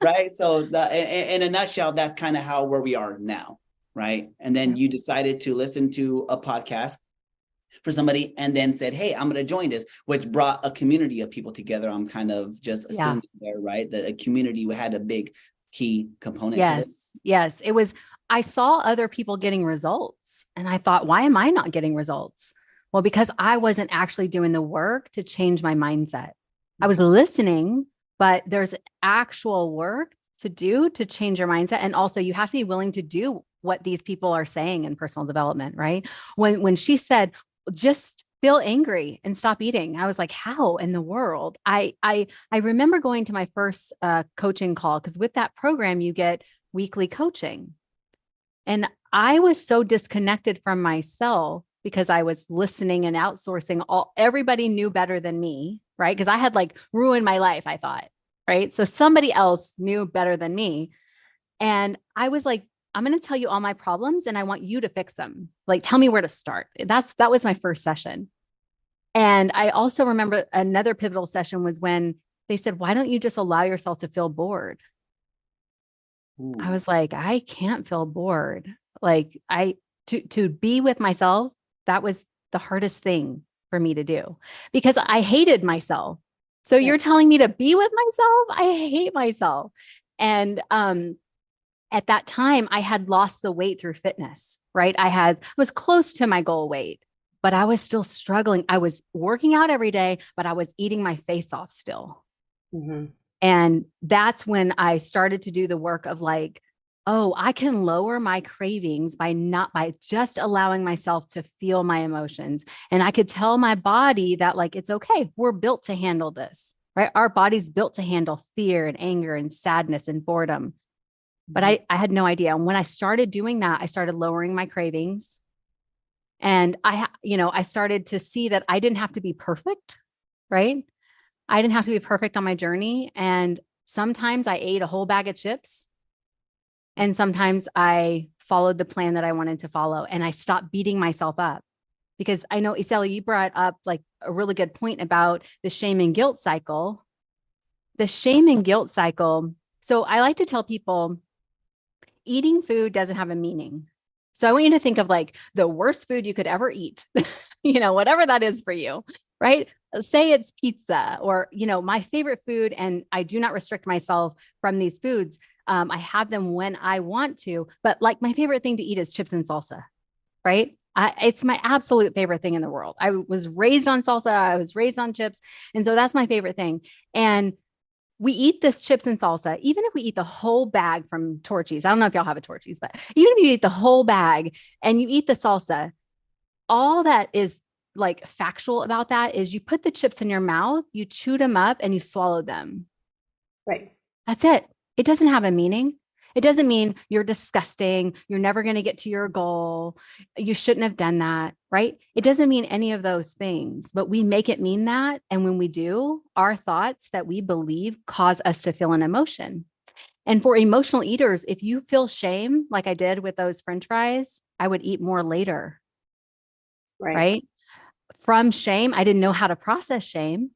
Right. So in a nutshell, that's kind of where we are now, right? And then you decided to listen to a podcast for somebody and then said, hey, I'm going to join this, which brought a community of people together. I'm kind of just assuming there, right? That a community had a big key component to it. Yes. It was, I saw other people getting results and I thought, why am I not getting results? Well, because I wasn't actually doing the work to change my mindset. I was listening, but there's actual work to do to change your mindset. And also you have to be willing to do what these people are saying in personal development, right? When she said, just feel angry and stop eating, I was like, how in the world? I remember going to my first coaching call, because with that program, you get weekly coaching. And I was so disconnected from myself because I was listening and outsourcing everybody knew better than me, right? Because I had like ruined my life, I thought, right? So somebody else knew better than me. And I was like, I'm going to tell you all my problems and I want you to fix them. Like, tell me where to start. That was my first session. And I also remember another pivotal session was when they said, why don't you just allow yourself to feel bored? Ooh. I was like, I can't feel bored. Like to be with myself, that was the hardest thing for me to do because I hated myself. So you're telling me to be with myself? I hate myself. And, at that time, I had lost the weight through fitness, right? I was close to my goal weight, but I was still struggling. I was working out every day, but I was eating my face off still. Mm-hmm. And that's when I started to do the work of like, oh, I can lower my cravings by just allowing myself to feel my emotions. And I could tell my body that like, it's okay. We're built to handle this, right? Our body's built to handle fear and anger and sadness and boredom. but I had no idea. And when I started doing that, I started lowering my cravings. And I started to see that I didn't have to be perfect, right? I didn't have to be perfect on my journey. And sometimes I ate a whole bag of chips, and sometimes I followed the plan that I wanted to follow, and I stopped beating myself up. Because I know, Isela, you brought up like a really good point about the shame and guilt cycle. The shame and guilt cycle. So I like to tell people eating food doesn't have a meaning. So I want you to think of like the worst food you could ever eat, whatever that is for you, right? Say it's pizza or, my favorite food, and I do not restrict myself from these foods. I have them when I want to, but like my favorite thing to eat is chips and salsa, right? It's my absolute favorite thing in the world. I was raised on salsa. I was raised on chips. And so that's my favorite thing. And we eat this chips and salsa, even if we eat the whole bag from Torchy's. I don't know if y'all have a Torchy's, but even if you eat the whole bag and you eat the salsa, all that is like factual about that is you put the chips in your mouth, you chewed them up, and you swallowed them. Right. That's it. It doesn't have a meaning. It doesn't mean you're disgusting. You're never going to get to your goal. You shouldn't have done that, right? It doesn't mean any of those things, but we make it mean that. And when we do, our thoughts that we believe cause us to feel an emotion. And for emotional eaters, if you feel shame, like I did with those French fries, I would eat more later, right? From shame, I didn't know how to process shame,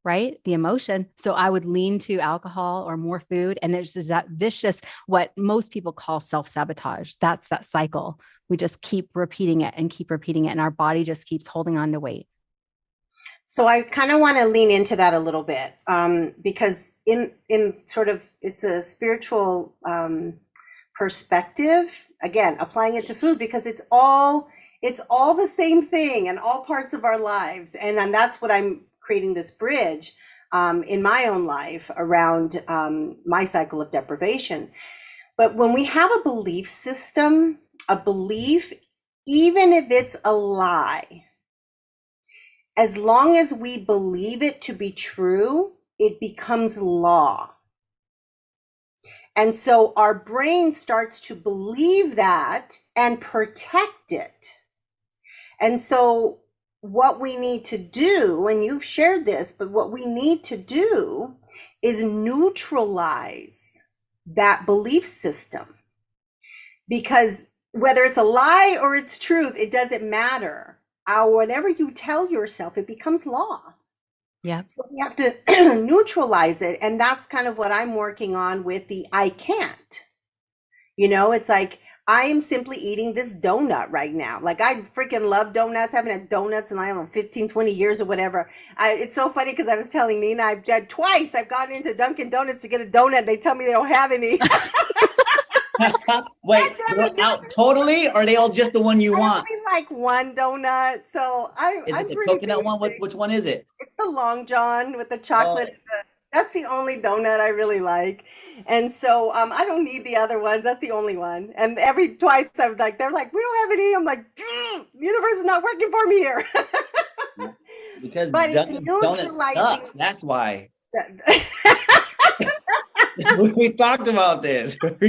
right? The emotion. So I would lean to alcohol or more food. And there's just that vicious, what most people call self-sabotage. That's that cycle. We just keep repeating it and keep repeating it. And our body just keeps holding on to weight. So I kind of want to lean into that a little bit because in sort of, it's a spiritual perspective, again, applying it to food because it's all the same thing in all parts of our lives. And that's what I'm creating this bridge in my own life around my cycle of deprivation. But when we have a belief system, a belief, even if it's a lie, as long as we believe it to be true, it becomes law. And so our brain starts to believe that and protect it. And so what we need to do, and you've shared this, but what we need to do is neutralize that belief system. Because whether it's a lie or it's truth, it doesn't matter. Whatever you tell yourself, it becomes law. Yeah. So we have to neutralize it. And that's kind of what I'm working on with the I can't. It's like, I am simply eating this donut right now. Like I freaking love donuts. I haven't had donuts in, I don't know, 15, 20 years or whatever. It's so funny because I was telling Nina, I've gone into Dunkin' Donuts to get a donut. They tell me they don't have any. Wait, they're out totally, or are they all just the one you want? I only like one donut. So Is I'm it the pretty coconut one? basic. Which one is it? It's the Long John with the chocolate. That's the only donut I really like. And so I don't need the other ones. That's the only one. And twice I'm like, they're like, we don't have any. I'm like, the universe is not working for me here. Because but it's donut sucks. That's why. That- We talked about this. But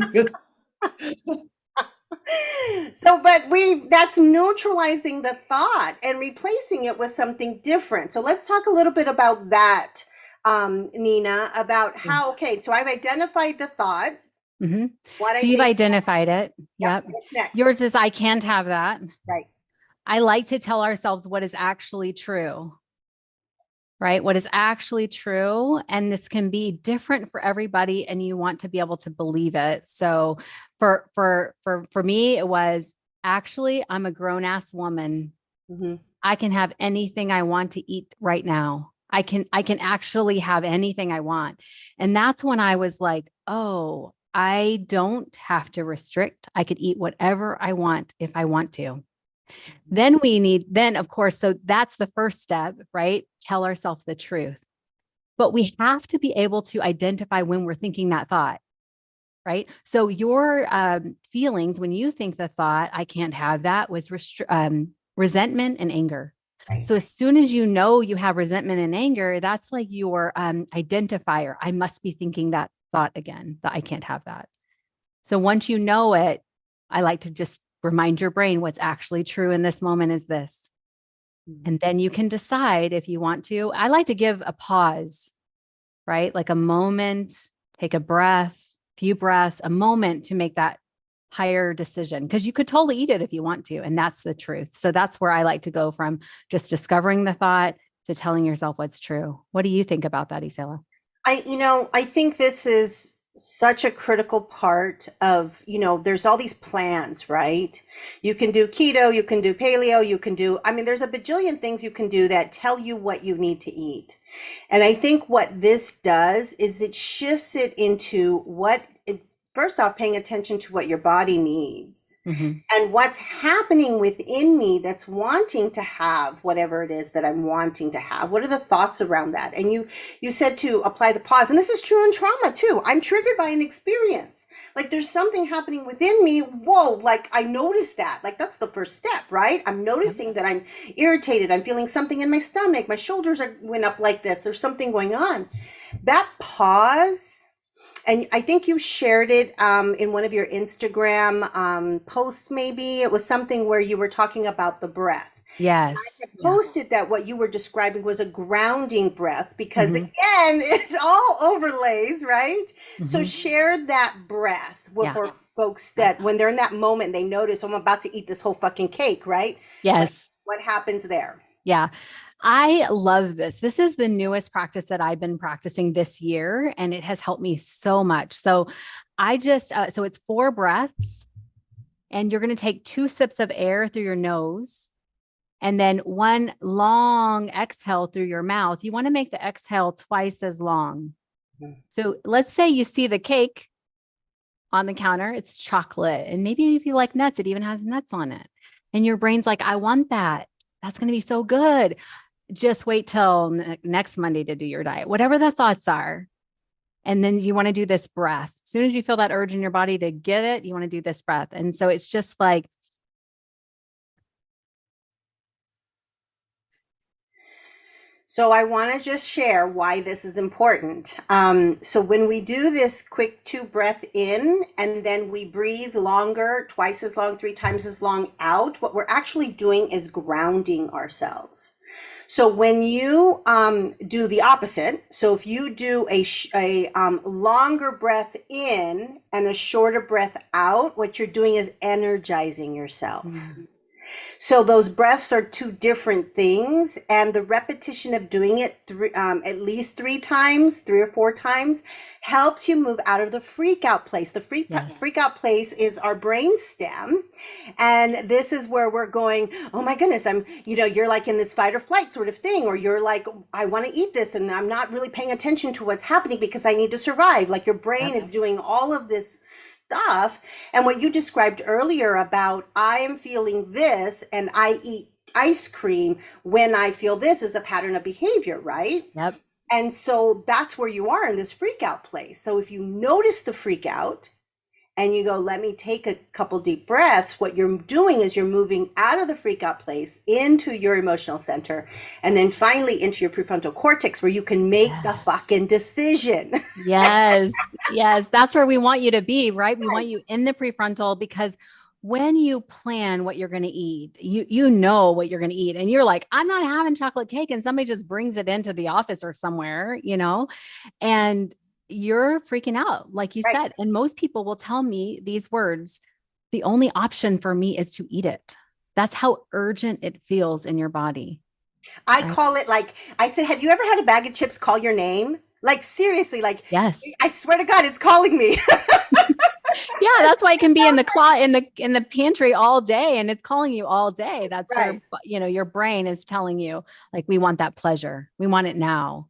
that's neutralizing the thought and replacing it with something different. So let's talk a little bit about that, Nina, about how, so I've identified the thought. Mm-hmm. So you've identified it. Yep. What's next? Yours is, I can't have that. Right. I like to tell ourselves what is actually true. Right? What is actually true. And this can be different for everybody, and you want to be able to believe it. So for me, it was actually, I'm a grown ass woman. Mm-hmm. I can have anything I want to eat right now. I can actually have anything I want. And that's when I was like, oh, I don't have to restrict. I could eat whatever I want if I want to. Then of course, so that's the first step, right? Tell ourselves the truth. But we have to be able to identify when we're thinking that thought, right? So your feelings when you think the thought, I can't have that, was resentment and anger. Right. So as soon as you know you have resentment and anger, that's like your identifier. I must be thinking that thought again, that I can't have that. So once you know it, I like to just remind your brain what's actually true in this moment is this. And then you can decide if you want to. I like to give a pause, right? Like a moment, take a breath, few breaths, a moment to make that higher decision, because you could totally eat it if you want to. And that's the truth. So that's where I like to go from just discovering the thought to telling yourself what's true. What do you think about that, Isela? I think this is such a critical part of, there's all these plans, right? You can do keto, you can do paleo, there's a bajillion things you can do that tell you what you need to eat. And I think what this does is it shifts it into first off, paying attention to what your body needs and what's happening within me that's wanting to have whatever it is that I'm wanting to have. What are the thoughts around that? And you said to apply the pause, and this is true in trauma too. I'm triggered by an experience. Like there's something happening within me. Whoa, like I noticed that. Like that's the first step, right? I'm noticing that I'm irritated. I'm feeling something in my stomach. My shoulders went up like this. There's something going on. That pause. And I think you shared it in one of your Instagram posts, maybe. It was something where you were talking about the breath. Yes. I posted that what you were describing was a grounding breath because, again, it's all overlays, right? So share that breath for folks that when they're in that moment, they notice, I'm about to eat this whole fucking cake, right? Yes. What happens there? Yeah. I love this. This is the newest practice that I've been practicing this year, and it has helped me so much. So so it's 4 breaths, and you're going to take 2 sips of air through your nose and then 1 long exhale through your mouth. You want to make the exhale twice as long. So let's say you see the cake on the counter, it's chocolate. And maybe if you like nuts, it even has nuts on it. And your brain's like, I want that. That's going to be so good. Just wait till next Monday to do your diet, whatever the thoughts are. And then you want to do this breath. As soon as you feel that urge in your body to get it, you want to do this breath. And so it's just like, so I want to just share why this is important. So when we do this quick 2 breath in, and then we breathe longer, twice as long, 3 times as long out, what we're actually doing is grounding ourselves. So when you do the opposite, so if you do a longer breath in and a shorter breath out, what you're doing is energizing yourself. So those breaths are 2 different things, and the repetition of doing it at least 3 times, 3 or 4 times, helps you move out of the freak out place. The freak out place is our brain stem, and this is where we're going, oh my goodness, you're like in this fight or flight sort of thing, or you're like, I want to eat this and I'm not really paying attention to what's happening because I need to survive. Like your brain is doing all of this stuff. And what you described earlier about I am feeling this and I eat ice cream when I feel this is a pattern of behavior, right? Yep. And so that's where you are in this freak out place. So if you notice the freak out and you go, let me take a couple deep breaths, what you're doing is you're moving out of the freak out place into your emotional center, and then finally into your prefrontal cortex where you can make the fucking decision. Yes. Yes. That's where we want you to be, right? We want you in the prefrontal, because when you plan what you're going to eat, you know what you're going to eat. And you're like, I'm not having chocolate cake. And somebody just brings it into the office or somewhere, and you're freaking out, like you said. And most people will tell me these words: the only option for me is to eat it. That's how urgent it feels in your body. I call it, like I said, have you ever had a bag of chips call your name? Like seriously, like, yes, I swear to God, it's calling me. Yeah, that's why it can be in the in the pantry all day, and it's calling you all day. That's your brain is telling you, like, we want that pleasure. We want it now.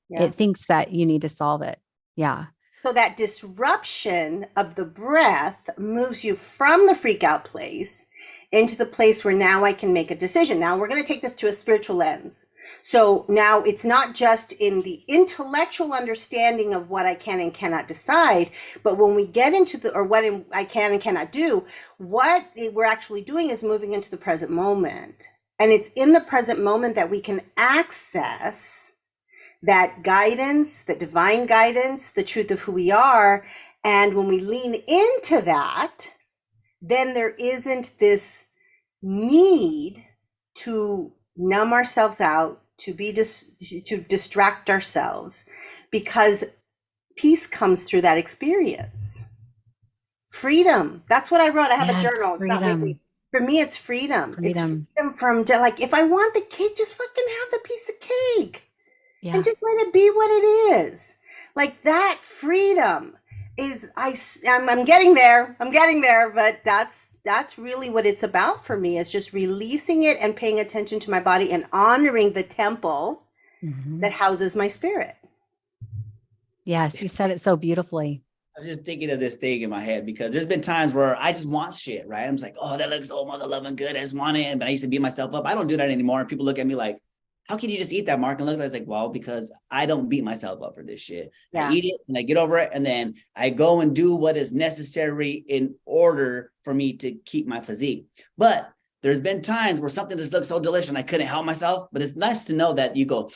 Yeah. It thinks that you need to solve it. Yeah. So that disruption of the breath moves you from the freak out place into the place where now I can make a decision. Now we're going to take this to a spiritual lens. So now it's not just in the intellectual understanding of what I can and cannot decide, but when we get into what I can and cannot do, what we're actually doing is moving into the present moment. And it's in the present moment that we can access that guidance, the divine guidance, the truth of who we are, And when we lean into that, then there isn't this need to numb ourselves out, to to distract ourselves, because peace comes through that experience. Freedom. That's what I wrote. I have a Yes, journal. It's not freedom. for me, it's freedom. It's Freedom. freedom from like, if I want the cake, just fucking have the piece of cake and Yeah. just let it be what it is. Like that freedom is, I'm getting there. I'm getting there, but that's really what it's about for me, is just releasing it and paying attention to my body and honoring the temple that houses my spirit. Yes, you said it so beautifully. I'm just thinking of this thing in my head because there's been times where I just want shit, right? I'm just like, oh, that looks so mother loving good. I just want it. But I used to beat myself up. I don't do that anymore. And people look at me like, how can you just eat that, Mark? And look, I was like, well, because I don't beat myself up for this shit. Yeah. I eat it and I get over it. And then I go and do what is necessary in order for me to keep my physique. But there's been times where something just looks so delicious and I couldn't help myself. But it's nice to know that you go,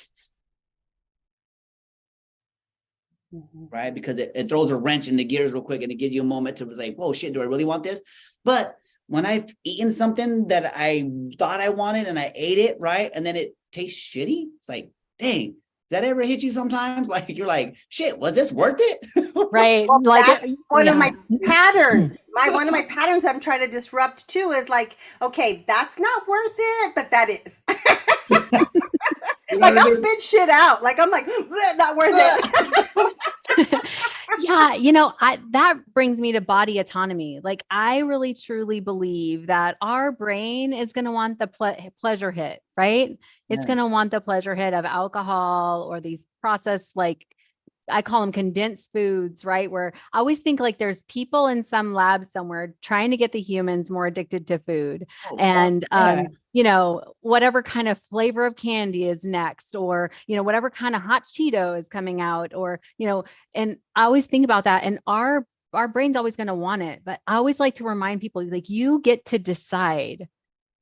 right? Because it throws a wrench in the gears real quick and it gives you a moment to like, whoa, shit, do I really want this? But when I've eaten something that I thought I wanted and I ate it, right? And then it tastes shitty. It's like, dang, does that ever hit you sometimes? Like, you're like, shit, was this worth it? Right. Well, Like that's one of yeah. my patterns. One of my patterns I'm trying to disrupt too is like, okay, that's not worth it, but that is. Like I'll spit shit out. Like I'm like, not worth it. Yeah, that brings me to body autonomy. Like I really truly believe that our brain is going to want the pleasure hit, right? It's going to want the pleasure hit of alcohol or these processed, like I call them condensed foods, right? Where I always think like there's people in some lab somewhere trying to get the humans more addicted to food. And, whatever kind of flavor of candy is next, or, whatever kind of hot Cheeto is coming out, or, and I always think about that, and our brain's always going to want it. But I always like to remind people, like, you get to decide.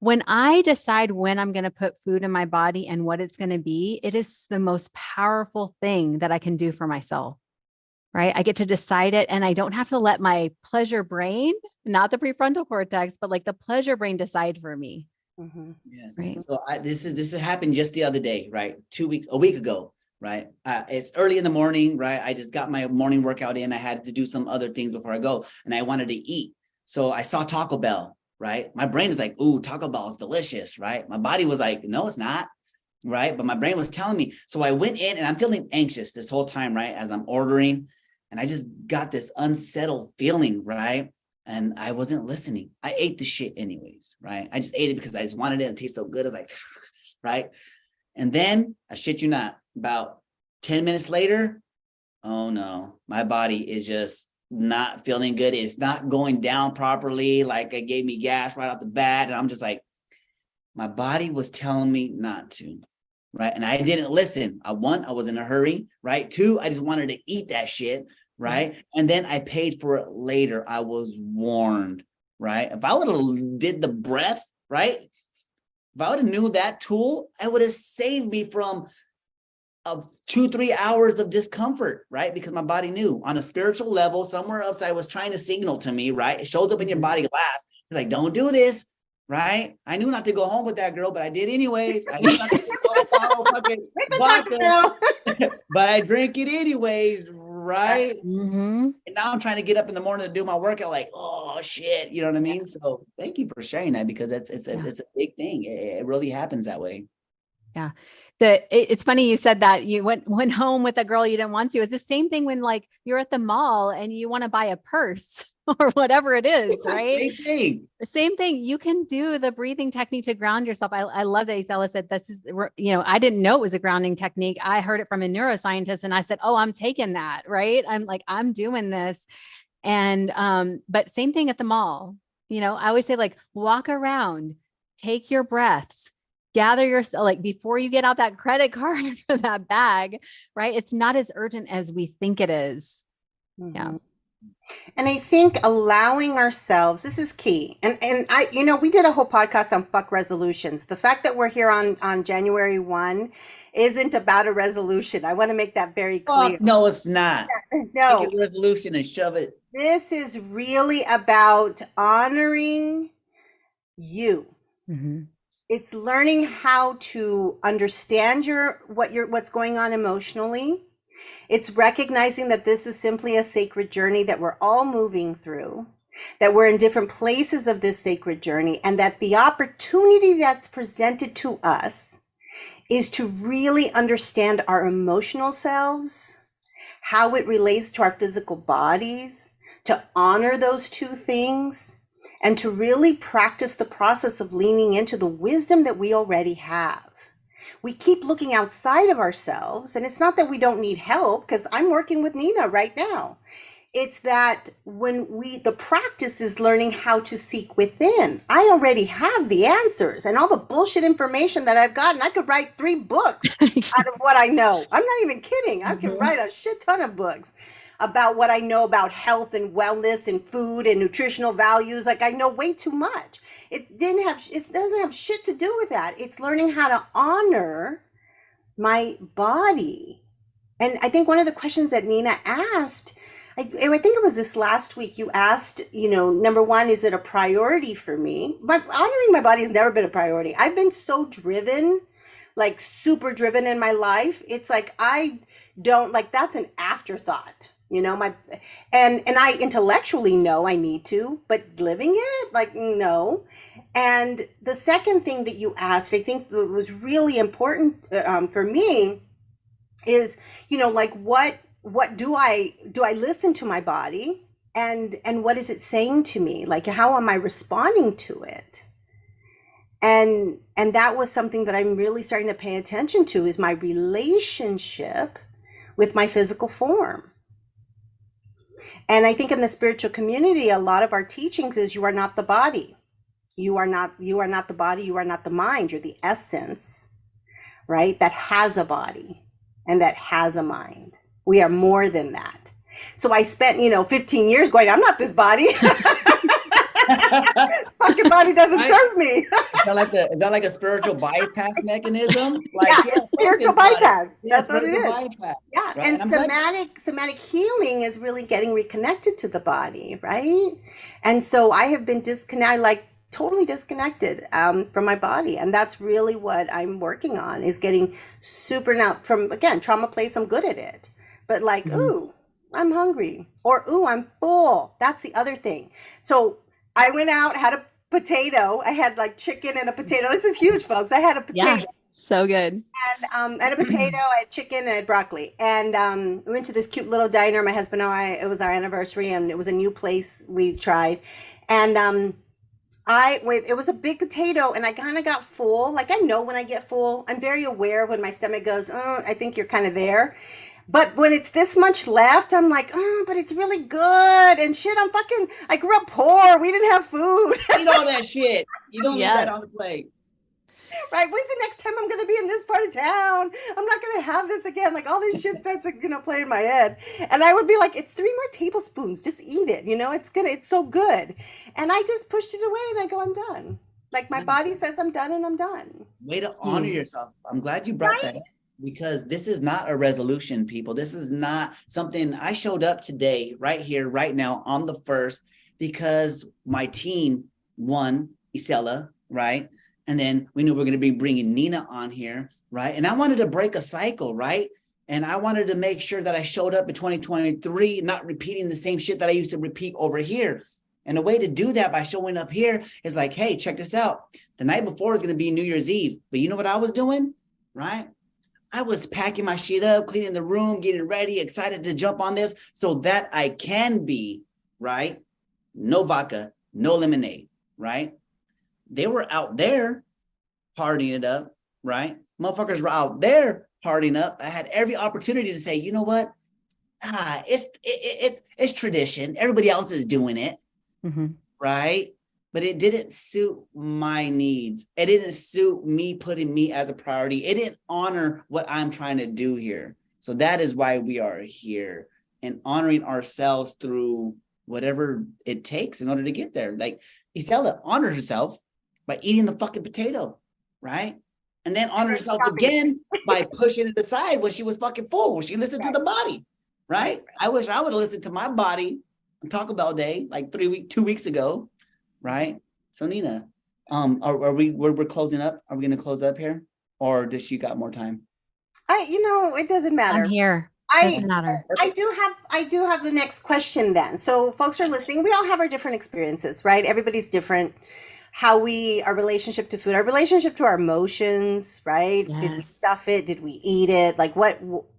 When I decide when I'm going to put food in my body and what it's going to be, it is the most powerful thing that I can do for myself, right? I get to decide it, and I don't have to let my pleasure brain, not the prefrontal cortex, but like the pleasure brain decide for me. Mm-hmm. Yes. Right. So this has happened just the other day, right? A week ago, right? It's early in the morning, right? I just got my morning workout in. I had to do some other things before I go, and I wanted to eat. So I saw Taco Bell. Right? My brain is like, ooh, Taco Bell is delicious, right? My body was like, no, it's not, right? But my brain was telling me. So I went in and I'm feeling anxious this whole time, right? As I'm ordering, and I just got this unsettled feeling, right? And I wasn't listening. I ate the shit anyways, right? I just ate it because I just wanted it. It tastes so good. I was like, right? And then I shit you not, about 10 minutes later, oh no, my body is just not feeling good. It's not going down properly. Like it gave me gas right off the bat. And I'm just like, my body was telling me not to, right? And I didn't listen. I was in a hurry, right? Two, I just wanted to eat that shit, right? And then I paid for it later. I was warned, right? If I would have did the breath, right? If I would have knew that tool, I would have saved me from 2-3 hours of discomfort, right? Because my body knew on a spiritual level, somewhere else, I was trying to signal to me, right? It shows up in your body glass. It's like, don't do this, right? I knew not to go home with that girl, but I did anyways. I knew not to go fucking vodka, but I drink it anyways, right? Mm-hmm. And now I'm trying to get up in the morning to do my workout, like, oh shit, you know what I mean? So thank you for sharing that, because it's a big thing. It really happens that way. Yeah. It's funny you said that you went home with a girl you didn't want to. It's the same thing when like you're at the mall and you want to buy a purse or whatever it is, right? Same thing. You can do the breathing technique to ground yourself. I love that Isela said this is, I didn't know it was a grounding technique. I heard it from a neuroscientist and I said, oh, I'm taking that, right? I'm doing this. And, but same thing at the mall. I always say like, walk around, take your breaths, gather yourself, like before you get out that credit card for that bag, right? It's not as urgent as we think it is. Mm-hmm. Yeah. And I think allowing ourselves, this is key. And I, we did a whole podcast on fuck resolutions. The fact that we're here on January 1 isn't about a resolution. I want to make that very clear. Fuck, no, it's not. Take No, your resolution and shove it. this is really about honoring you. Mhm. It's learning how to understand what's going on emotionally. It's recognizing that this is simply a sacred journey that we're all moving through, that we're in different places of this sacred journey, and that the opportunity that's presented to us is to really understand our emotional selves, how it relates to our physical bodies, to honor those two things, and to really practice the process of leaning into the wisdom that we already have. We keep looking outside of ourselves, and it's not that we don't need help, because I'm working with Nina right now. It's that the practice is learning how to seek within. I already have the answers and all the bullshit information that I've gotten. I could write 3 books out of what I know. I'm not even kidding. I can write a shit ton of books about what I know about health and wellness and food and nutritional values. Like, I know way too much. It doesn't have shit to do with that. It's learning how to honor my body. And I think one of the questions that Nina asked, I think it was this last week, you asked, number one, is it a priority for me? But honoring my body has never been a priority. I've been so driven, like super driven in my life. It's like, I don't, like, that's an afterthought, and I intellectually know I need to, but living it, like, no. And the second thing that you asked, I think that was really important for me is, like, what do I listen to my body, and what is it saying to me? Like, how am I responding to it? And that was something that I'm really starting to pay attention to, is my relationship with my physical form. And I think in the spiritual community, a lot of our teachings is you are not the body. You are not the body. You are not the mind. You're the essence, right? That has a body and that has a mind. We are more than that. So I spent, 15 years going, I'm not this body. This fucking body doesn't serve me. Is that like a spiritual bypass mechanism? Like, it's spiritual bypass. Yeah, that's what it is. Bypass, yeah. right? And somatic healing is really getting reconnected to the body, right? And so I have been totally disconnected from my body. And that's really what I'm working on, is getting super, now from, again, trauma place, I'm good at it. But like, ooh, I'm hungry, or ooh, I'm full. That's the other thing. So I went out, had a potato. I had like chicken and a potato. This is huge, folks. I had a potato. Yeah, so good. And I had a potato, I had chicken, and I had broccoli. And we went to this cute little diner. My husband and I, it was our anniversary, and it was a new place we tried. And it was a big potato, and I kind of got full. Like, I know when I get full. I'm very aware of when my stomach goes, oh, I think you're kind of there. But when it's this much left, I'm like, oh, but it's really good. And shit, I grew up poor. We didn't have food. Eat all that shit. You don't need that on the plate. Right? When's the next time I'm going to be in this part of town? I'm not going to have this again. Like, all this shit starts, play in my head. And I would be like, it's 3 more tablespoons. Just eat it. It's so good. And I just pushed it away, and I go, I'm done. Like, my body says I'm done, and I'm done. Way to honor yourself. I'm glad you brought that up. Because this is not a resolution, people. This is not something. I showed up today, right here, right now, on the 1st, because my team won, Isela, right? And then we knew we were going to be bringing Nina on here, right? And I wanted to break a cycle, right? And I wanted to make sure that I showed up in 2023, not repeating the same shit that I used to repeat over here. And the way to do that by showing up here is like, hey, check this out. The night before is going to be New Year's Eve. But you know what I was doing, right? I was packing my shit up, cleaning the room, getting ready, excited to jump on this so that I can be, right? No vodka, no lemonade, right? They were out there partying it up, right? Motherfuckers were out there partying up. I had every opportunity to say, you know what? It's tradition. Everybody else is doing it, right? But it didn't suit my needs. It didn't suit me, putting me as a priority. It didn't honor what I'm trying to do here. So that is why we are here. and honoring ourselves through whatever it takes in order to get there. Like Isela honored herself by eating the fucking potato, right? And then honored herself again by pushing it aside when she was fucking full. She listened to the body, right? I wish I would have listened to my body on Taco Bell Day like 2 weeks ago, right? So Nina, we're closing up? Are we going to close up here, or does she got more time? It doesn't matter. I'm here. Doesn't matter. I do have the next question then. So folks are listening. We all have our different experiences, right? Everybody's different. Our relationship to food, our relationship to our emotions, right? Yes. Did we stuff it? Did we eat it? Like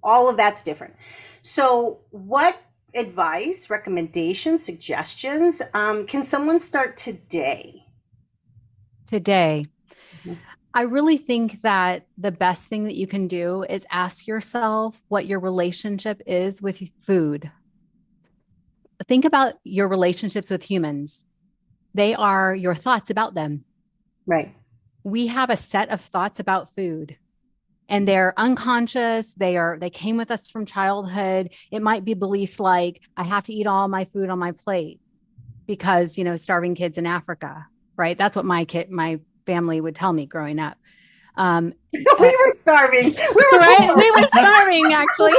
all of that's different. So what advice, recommendations, suggestions, can someone start today? Today. I really think that the best thing that you can do is ask yourself what your relationship is with food. Think about your relationships with humans. They are your thoughts about them. Right. We have a set of thoughts about food, and they're unconscious. They came with us from childhood. It might be beliefs like, I have to eat all my food on my plate because, starving kids in Africa, right? That's what my family would tell me growing up. We were starving. We were starving, actually.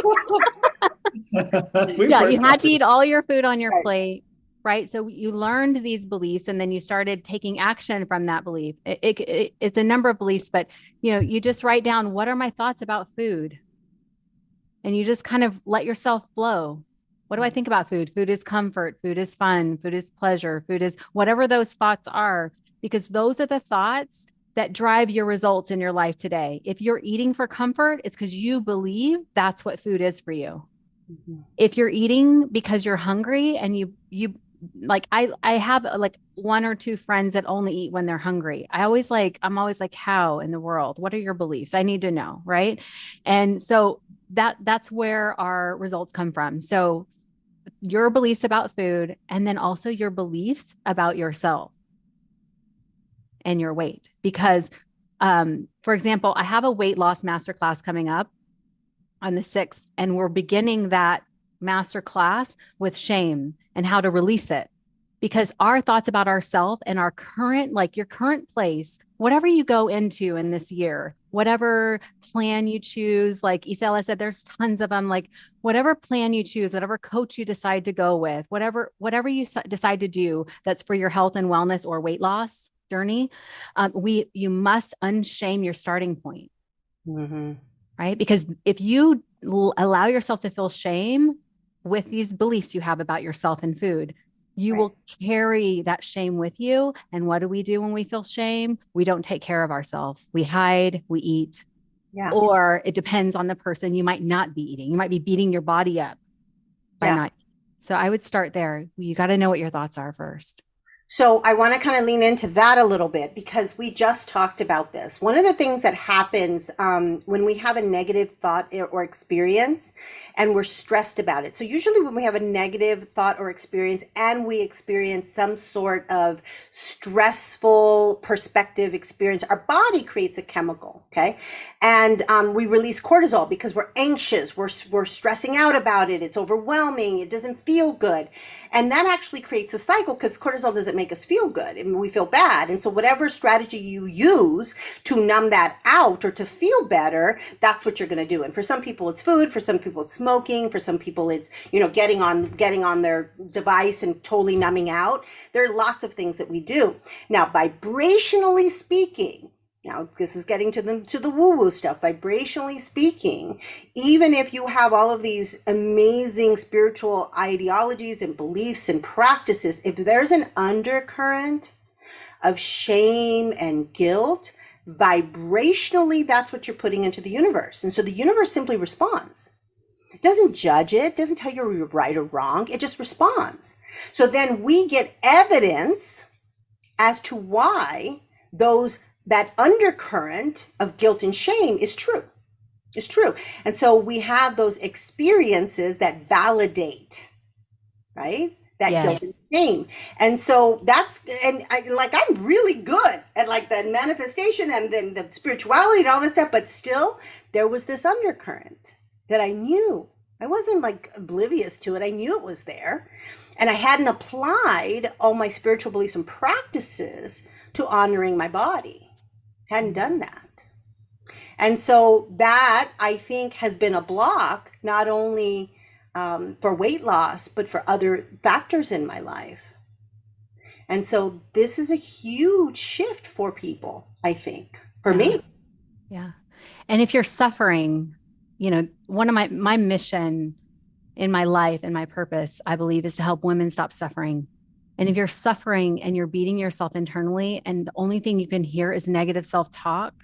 You had to eat all your food on your plate, right? So you learned these beliefs, and then you started taking action from that belief. It's a number of beliefs, but you just write down, what are my thoughts about food? And you just kind of let yourself flow. What do I think about food? Food is comfort. Food is fun. Food is pleasure. Food is whatever those thoughts are, because those are the thoughts that drive your results in your life today. If you're eating for comfort, it's because you believe that's what food is for you. Mm-hmm. If you're eating because you're hungry and you like, I have like one or two friends that only eat when they're hungry. I'm always like, how in the world? What are your beliefs? I need to know. Right. And so that's where our results come from. So your beliefs about food, and then also your beliefs about yourself and your weight. Because, for example, I have a weight loss masterclass coming up on the 6th, and we're beginning that masterclass with shame and how to release it. Because our thoughts about ourselves and our current, like your current place, whatever you go into in this year, whatever plan you choose, like Isela said, there's tons of them, like whatever plan you choose, whatever coach you decide to go with, whatever you decide to do that's for your health and wellness or weight loss journey, you must unshame your starting point. Mm-hmm. Right? Because if you allow yourself to feel shame with these beliefs you have about yourself and food, you will carry that shame with you. And what do we do when we feel shame? We don't take care of ourselves. We hide, we eat. Yeah. Or it depends on the person. You might not be eating. You might be beating your body up by not. So I would start there. You got to know what your thoughts are first. So I want to kind of lean into that a little bit, because we just talked about this. One of the things that happens when we have a negative thought or experience and we're stressed about it. So usually when we have a negative thought or experience and we experience some sort of stressful perspective experience, our body creates a chemical, okay? And we release cortisol because we're anxious, we're stressing out about it, it's overwhelming, it doesn't feel good. And that actually creates a cycle, because cortisol doesn't make us feel good and we feel bad. And so whatever strategy you use to numb that out or to feel better, that's what you're going to do. And for some people it's food, for some people it's smoking, for some people it's, getting on their device and totally numbing out. There are lots of things that we do. Now, vibrationally speaking, now, this is getting to the woo-woo stuff. Vibrationally speaking, even if you have all of these amazing spiritual ideologies and beliefs and practices, if there's an undercurrent of shame and guilt, vibrationally, that's what you're putting into the universe. And so the universe simply responds. It doesn't judge it, doesn't tell you you're right or wrong. It just responds. So then we get evidence as to why that undercurrent of guilt and shame is true. It's true. And so we have those experiences that validate, right? That guilt and shame. And so I'm really good at like the manifestation and then the spirituality and all this stuff, but still there was this undercurrent that I knew I wasn't like oblivious to it. I knew it was there. And I hadn't applied all my spiritual beliefs and practices to honoring my body. Hadn't done that. And so that, I think, has been a block, not only for weight loss, but for other factors in my life. And so this is a huge shift for people, I think, for me. Yeah. And if you're suffering, one of my mission in my life and my purpose, I believe, is to help women stop suffering. And if you're suffering and you're beating yourself internally, and the only thing you can hear is negative self-talk,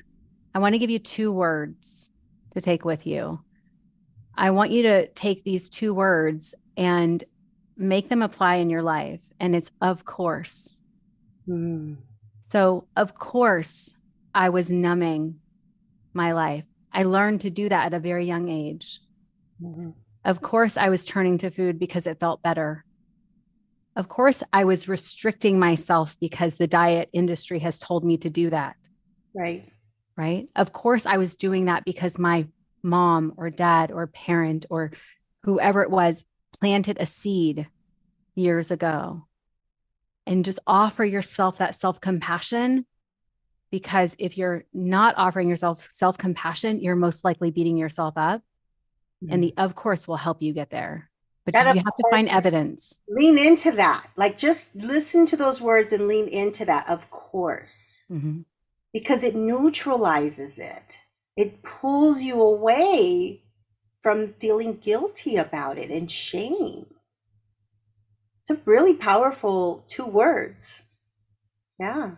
I want to give you 2 words to take with you. I want you to take these 2 words and make them apply in your life. And it's of course. So of course, I was numbing my life. I learned to do that at a very young age. Of course, I was turning to food because it felt better. Of course, I was restricting myself because the diet industry has told me to do that. Right. Right. Of course, I was doing that because my mom or dad or parent or whoever it was planted a seed years ago. And just offer yourself that self-compassion, because if you're not offering yourself self-compassion, you're most likely beating yourself up. And the of course will help you get there. But you have to find evidence. Lean into that. Like, just listen to those words and lean into that, of course. Because it neutralizes it. It pulls you away from feeling guilty about it and shame. It's a really powerful 2 words. Yeah.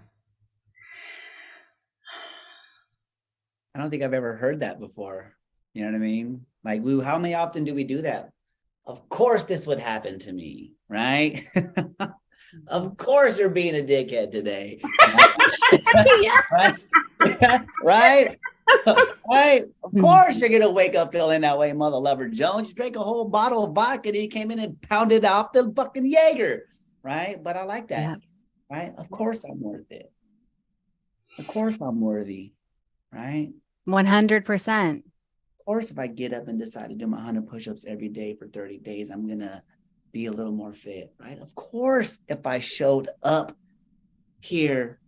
I don't think I've ever heard that before. You know what I mean? Like, how many often do we do that? Of course this would happen to me, right? Of course you're being a dickhead today. Right? Right? Of course you're gonna wake up feeling that way, mother lover Jones. You drank a whole bottle of vodka and he came in and pounded off the fucking Jaeger, right? But I like that, right? Of course I'm worth it. Of course I'm worthy, right? 100%. Of course, if I get up and decide to do my 100 push-ups every day for 30 days, I'm gonna be a little more fit, right? Of course, if I showed up here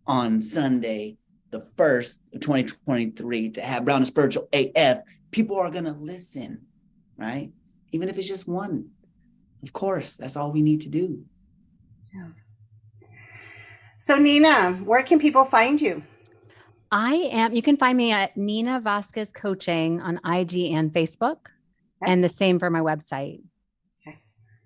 on Sunday, the 1st of 2023, to have Brown and Spiritual AF, people are gonna listen, right? Even if it's just one. Of course, that's all we need to do. Yeah. So Nina, where can people find you? You can find me at Nina Vasquez Coaching on IG and Facebook, and the same for my website. Okay.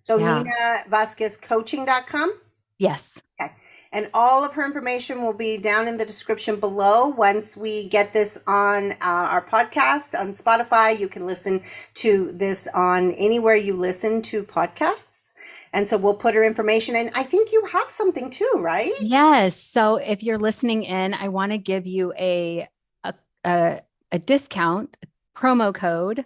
So NinaVasquezCoaching.com? Yes. Okay. And all of her information will be down in the description below. Once we get this on our podcast on Spotify, you can listen to this on anywhere you listen to podcasts. And so we'll put her information in. I think you have something too, right? Yes. So if you're listening in, I want to give you a discount promo code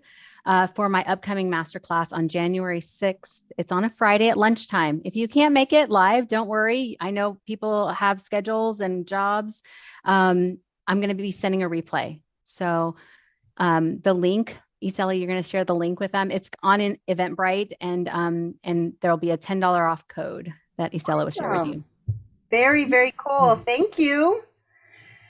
for my upcoming masterclass on January 6th. It's on a Friday at lunchtime. If you can't make it live, don't worry. I know people have schedules and jobs. I'm going to be sending a replay. So the link, Isela, you're going to share the link with them. It's on in Eventbrite, and there'll be a $10 off code that Isela will share with you. Very, very cool. Thank you.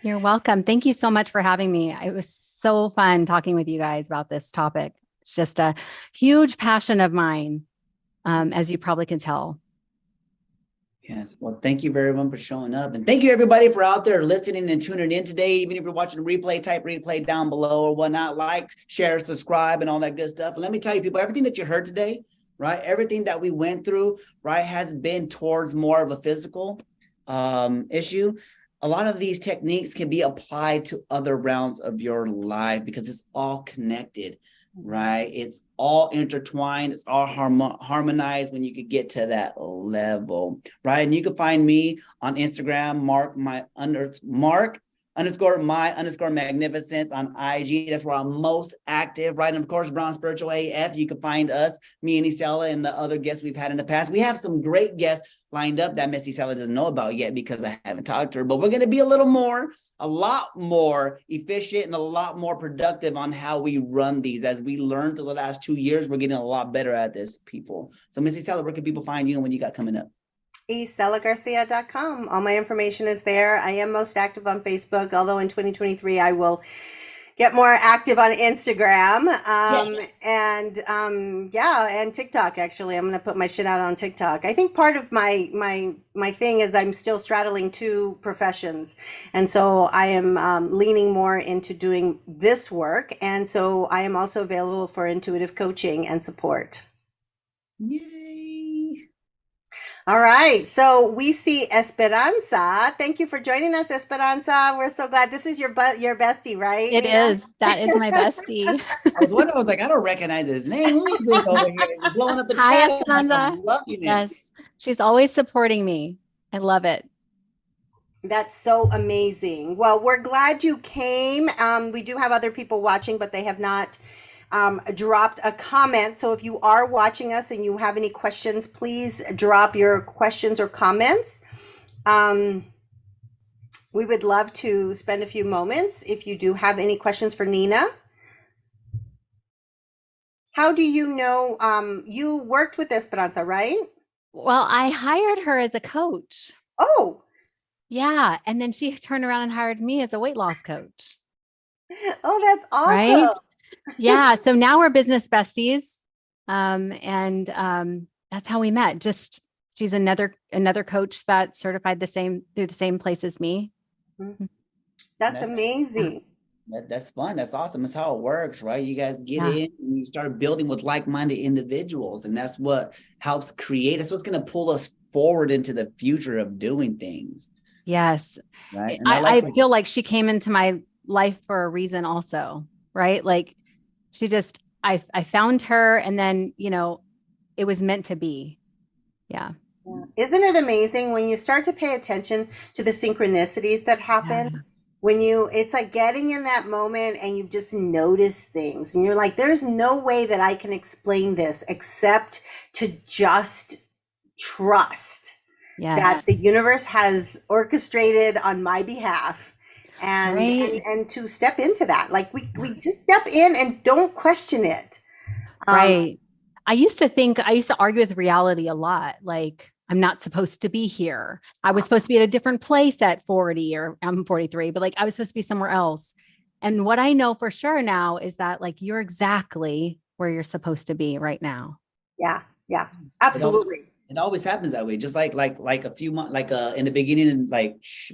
You're welcome. Thank you so much for having me. It was so fun talking with you guys about this topic. It's just a huge passion of mine, as you probably can tell. Yes. Well, thank you very much for showing up. And thank you everybody for out there listening and tuning in today. Even if you're watching a replay, type replay down below or whatnot, like, share, subscribe, and all that good stuff. And let me tell you, people, everything that you heard today, right? Everything that we went through, right, has been towards more of a physical issue. A lot of these techniques can be applied to other realms of your life because it's all connected. Right? It's all intertwined. It's all harmonized when you could get to that level, right? And you can find me on Instagram, Mark underscore my underscore magnificence on IG. That's where I'm most active, right? And of course, Brown Spiritual AF. You can find us, me and Isela, and the other guests we've had in the past. We have some great guests lined up that Miss Isela doesn't know about yet because I haven't talked to her, but we're going to be a lot more efficient and a lot more productive on how we run these. As we learned through the last 2 years, we're getting a lot better at this, people. So Miss Isela, where can people find you and what you got coming up? iselagarcia.com. All my information is there. I am most active on Facebook, although in 2023 I will get more active on Instagram. Yes. And TikTok. Actually, I'm going to put my shit out on TikTok. I think part of my thing is I'm still straddling two professions, and so I am leaning more into doing this work, and so I am also available for intuitive coaching and support. Yay. All right. So we see Esperanza. Thank you for joining us, Esperanza. We're so glad. This is your bestie, right? It Nina? is. That is my bestie. I was wondering, I was like, I don't recognize his name. Who is this over here? He's blowing up the Hi, chat. I'm Esperanza. loving it. Yes. She's always supporting me. I love it. That's so amazing. Well, we're glad you came. We do have other people watching, but they have not dropped a comment. So if you are watching us and you have any questions, please drop your questions or comments. We would love to spend a few moments if you do have any questions for Nina. How do you know, you worked with Esperanza, right? Well, I hired her as a coach. Oh, Yeah. And then she turned around and hired me as a weight loss coach. oh, that's awesome. Right? Yeah. So now we're business besties. That's how we met. Just she's another coach that's certified through the same place as me. That's amazing. That's fun. That's awesome. That's how it works, right? You guys get Yeah. in and you start building with like-minded individuals, and that's what helps create. That's what's going to pull us forward into the future of doing things. Yes. Right. And I feel like she came into my life for a reason also, right? Like she just, I found her and then, it was meant to be. Yeah. Isn't it amazing when you start to pay attention to the synchronicities that happen? Yeah. When it's like getting in that moment and you just notice things and you're like, there's no way that I can explain this except to just trust Yes. that the universe has orchestrated on my behalf and, Right. and to step into that. Like we just step in and don't question it. Right. I used to argue with reality a lot. Like, I'm not supposed to be here. I was supposed to be at a different place at 40 or I'm 43, but like I was supposed to be somewhere else. And what I know for sure now is that like you're exactly where you're supposed to be right now. Yeah. Yeah, absolutely. It always happens that way. Just like a few months, in the beginning,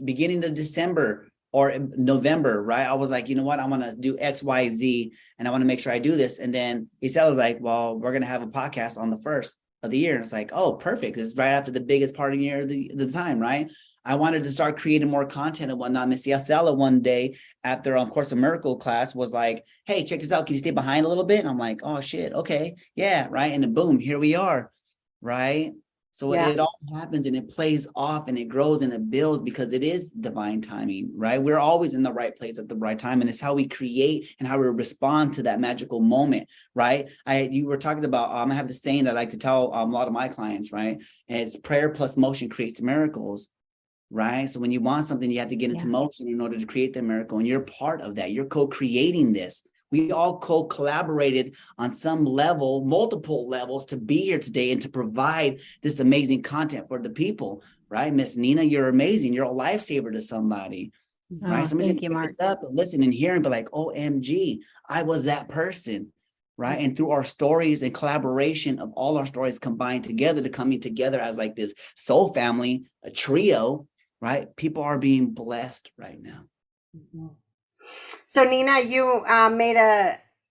beginning of December or November, right? I was like, you know what? I want to do X, Y, Z, and I want to make sure I do this. And then Isela was like, well, we're going to have a podcast on the 1st of the year. And it's like, oh, perfect. It's right after the biggest part of the year of the time, right? I wanted to start creating more content and whatnot. Miss Isela one day after Course of Miracle class was like, hey, check this out. Can you stay behind a little bit? And I'm like, oh shit. Okay. Yeah. Right. And then boom, here we are. Right. So it all happens and it plays off and it grows and it builds because it is divine timing, right? We're always in the right place at the right time. And it's how we create and how we respond to that magical moment, right? You were talking about, I have this saying that I like to tell a lot of my clients, right? And it's prayer plus motion creates miracles, right? So when you want something, you have to get into motion in order to create the miracle. And you're part of that. You're co-creating this. We all co-collaborated on some level, multiple levels to be here today and to provide this amazing content for the people, right? Miss Nina, you're amazing. You're a lifesaver to somebody, right? Somebody's going to pick this up and listen and hear and be like, OMG, I was that person, right? And through our stories and collaboration of all our stories combined together to coming together as like this soul family, a trio, right? People are being blessed right now. Mm-hmm. So Nina, you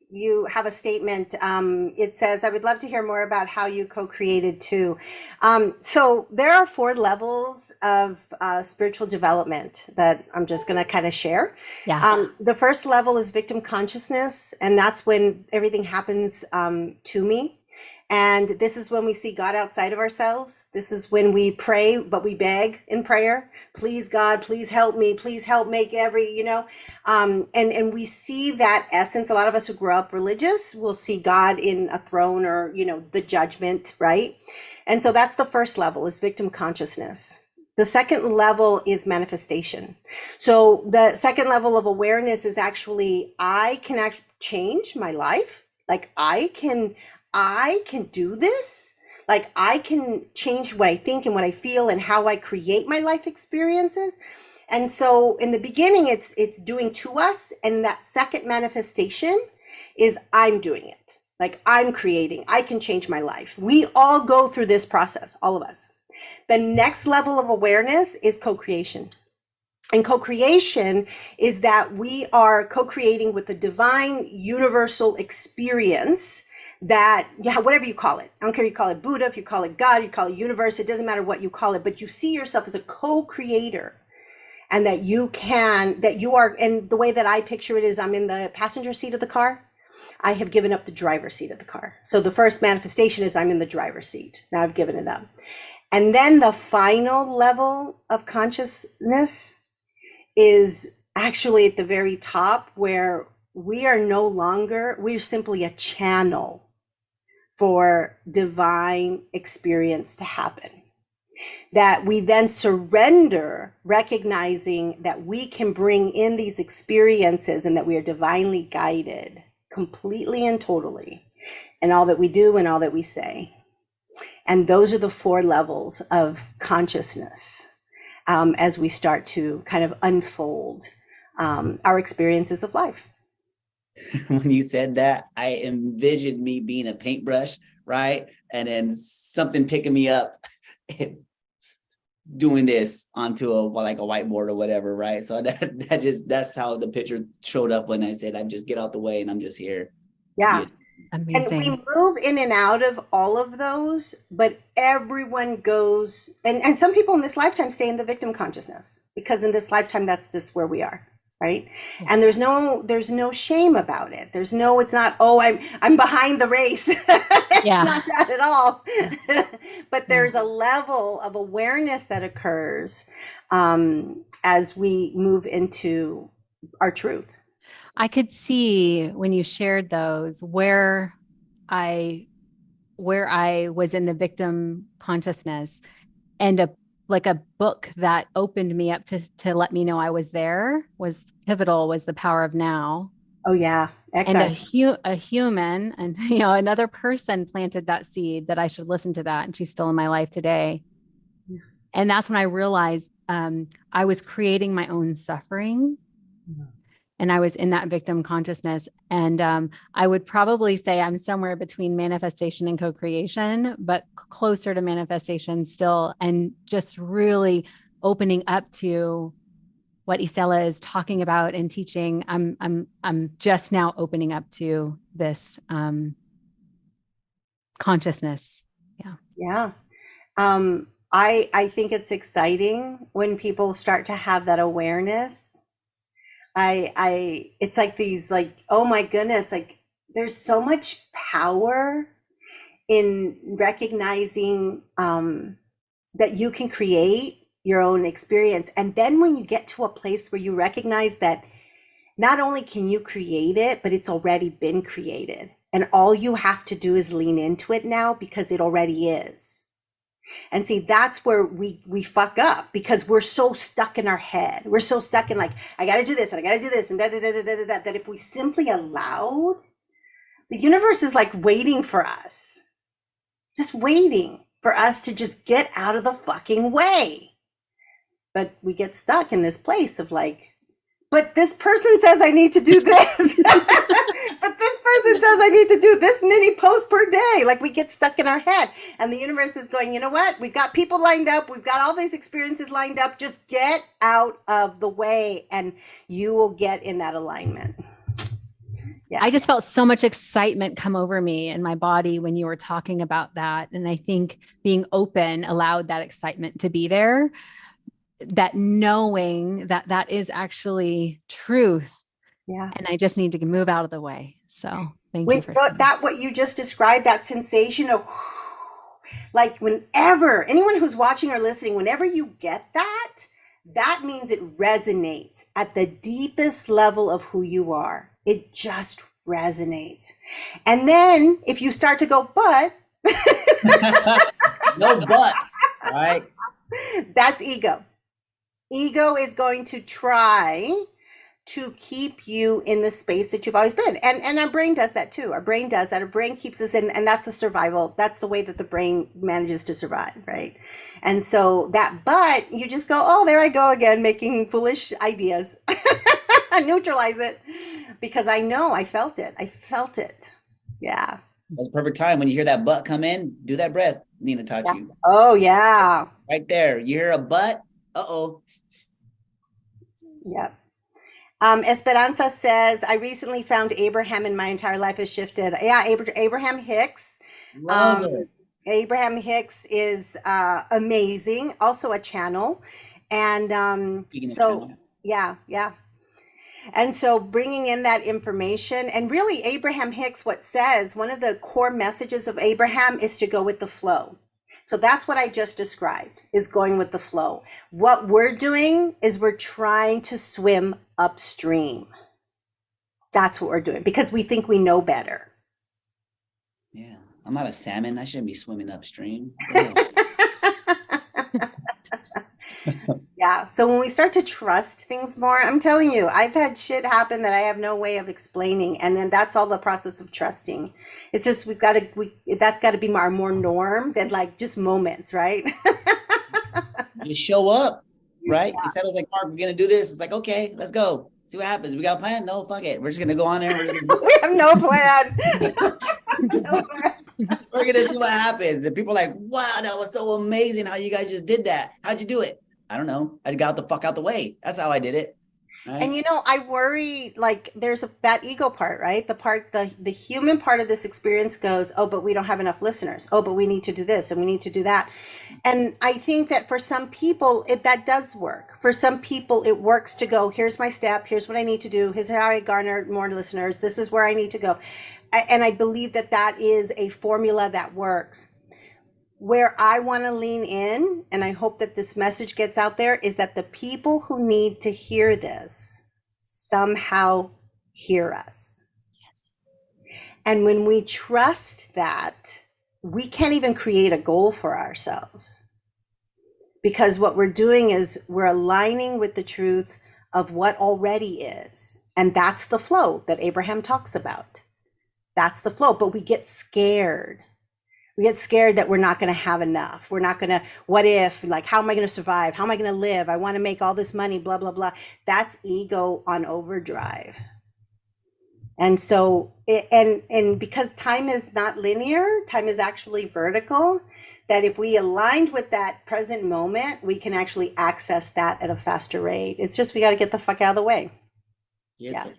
you have a statement. It says, I would love to hear more about how you co-created too. So there are 4 levels of spiritual development that I'm just going to kind of share. Yeah. The first level is victim consciousness, and that's when everything happens to me. And this is when we see God outside of ourselves. This is when we pray, but we beg in prayer. Please, God, please help me. Please help make and we see that essence. A lot of us who grew up religious will see God in a throne or, the judgment, right? And so that's the first level, is victim consciousness. The second level is manifestation. So the second level of awareness is actually, I can actually change my life. Like I can do this. Like I can change what I think and what I feel and how I create my life experiences. And so in the beginning, it's doing to us. And that second manifestation is I'm doing it. Like I'm creating, I can change my life. We all go through this process, all of us. The next level of awareness is co-creation. And co-creation is that we are co-creating with the divine universal experience that, whatever you call it. I don't care if you call it Buddha, if you call it God, you call it universe, it doesn't matter what you call it, but you see yourself as a co-creator. And that you are, and the way that I picture it is I'm in the passenger seat of the car. I have given up the driver's seat of the car. So the first manifestation is I'm in the driver's seat. Now I've given it up. And then the final level of consciousness is actually at the very top, where we're simply a channel for divine experience to happen. That we then surrender, recognizing that we can bring in these experiences and that we are divinely guided completely and totally in all that we do and all that we say. And those are the 4 levels of consciousness as we start to kind of unfold our experiences of life. When you said that, I envisioned me being a paintbrush, right? And then something picking me up and doing this onto a whiteboard or whatever, right? So that's how the picture showed up when I said, I just get out the way and I'm just here. Yeah. Amazing. And we move in and out of all of those, but everyone goes, and some people in this lifetime stay in the victim consciousness, because in this lifetime, that's just where we are, right? And there's no shame about it. It's not, I'm behind the race. It's not that at all. But there's a level of awareness that occurs as we move into our truth. I could see when you shared those where I was in the victim consciousness, and a book that opened me up to let me know I was there was pivotal, was The Power of Now. Oh yeah. And a human and another person planted that seed that I should listen to that, and she's still in my life today. Yeah. And that's when I realized I was creating my own suffering. Mm-hmm. And I was in that victim consciousness. And I would probably say I'm somewhere between manifestation and co-creation, but closer to manifestation still. And just really opening up to what Isela is talking about and teaching. I'm just now opening up to this consciousness. Yeah. Yeah. I think it's exciting when people start to have that awareness. It's like these, oh my goodness, there's so much power in recognizing that you can create your own experience. And then when you get to a place where you recognize that not only can you create it, but it's already been created. And all you have to do is lean into it now, because it already is. And see, that's where we fuck up, because we're so stuck in our head. We're so stuck in I got to do this and I got to do this and that if we simply allowed, the universe is waiting for us, just waiting for us to just get out of the fucking way. But we get stuck in this place of but this person says I need to do this. But this person says I need to do this many posts per day. We get stuck in our head, and the universe is going, you know what? We've got people lined up. We've got all these experiences lined up. Just get out of the way and you will get in that alignment. Yeah. I just felt so much excitement come over me in my body when you were talking about that. And I think being open allowed that excitement to be there. That knowing that is actually truth, Yeah. And I just need to move out of the way. So thank you When for that what you just described, that sensation of like whenever anyone who's watching or listening, whenever you get that, that means it resonates at the deepest level of who you are. It just resonates. And then if you start to go, but No buts, right? that's ego. Ego is going to try to keep you in the space that you've always been. And our brain does that too. Our brain does that. Our brain keeps us in, and that's a survival. That's the way that the brain manages to survive, right? And so that, but you just go, oh, there I go again, making foolish ideas. Neutralize it, because I know I felt it. I felt it. Yeah. That's the perfect time when you hear that butt come in, do that breath Nina taught Yeah. you. Oh yeah. Right there. You hear a butt, uh-oh. Yep. Esperanza says, I recently found Abraham and my entire life has shifted. Yeah, Abraham Hicks. Love it. Abraham Hicks is amazing, also a channel. And Speaking of so, channel. yeah. And so bringing in that information, and really Abraham Hicks, what says, one of the core messages of Abraham is to go with the flow. So that's what I just described, is going with the flow. What we're doing is we're trying to swim upstream. That's what we're doing because we think we know better. Yeah. I'm not a salmon. I shouldn't be swimming upstream. Yeah. So when we start to trust things more, I'm telling you, I've had shit happen that I have no way of explaining. And then that's all the process of trusting. It's just, that's got to be our more norm than like just moments, right? Just show up, right? Yeah. You said, like, Mark, we're going to do this. It's like, okay, let's go. See what happens. We got a plan? No, fuck it. We're just going to go on there. We have no plan. No plan. We're going to see what happens. And people are like, wow, that was so amazing how you guys just did that. How'd you do it? I don't know. I got the fuck out the way. That's how I did it. Right? And I worry, like there's that ego part, right? The human part of this experience goes, oh, but we don't have enough listeners. Oh, but we need to do this and we need to do that. And I think that for some people, that does work. For some people, it works to go, here's my step. Here's what I need to do. Here's how I garner more listeners. This is where I need to go. And I believe that is a formula that works. Where I want to lean in, and I hope that this message gets out there, is that the people who need to hear this somehow hear us. Yes. And when we trust that, we can't even create a goal for ourselves. Because what we're doing is we're aligning with the truth of what already is. And that's the flow that Abraham talks about. That's the flow. But we get scared. We get scared that we're not going to have enough. We're not going to, what if, like, how am I going to survive? How am I going to live? I want to make all this money, blah, blah, blah. That's ego on overdrive. And so, and because time is not linear, time is actually vertical, that if we aligned with that present moment, we can actually access that at a faster rate. It's just, we got to get the fuck out of the way. Yeah.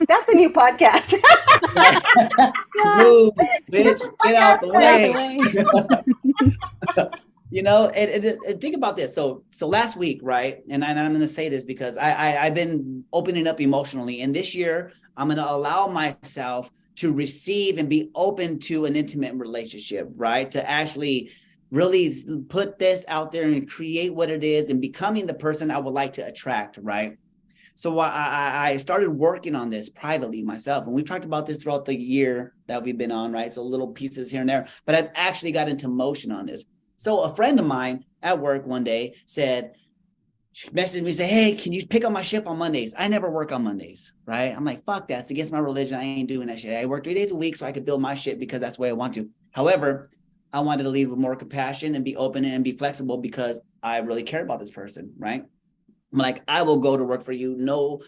That's a new podcast. Move, bitch, get out the way. And think about this. So last week, right? And I'm going to say this because I've been opening up emotionally. And this year, I'm going to allow myself to receive and be open to an intimate relationship, right? To actually really put this out there and create what it is and becoming the person I would like to attract, right? So I started working on this privately myself. And we've talked about this throughout the year that we've been on, right? So little pieces here and there, but I've actually got into motion on this. So a friend of mine at work one day she messaged me, say, hey, can you pick up my shift on Mondays? I never work on Mondays, right? I'm like, fuck that. It's against my religion. I ain't doing that shit. I work 3 days a week so I could build my shit because that's the way I want to. However, I wanted to leave with more compassion and be open and be flexible because I really care about this person, right? I'm like, I will go to work for you. No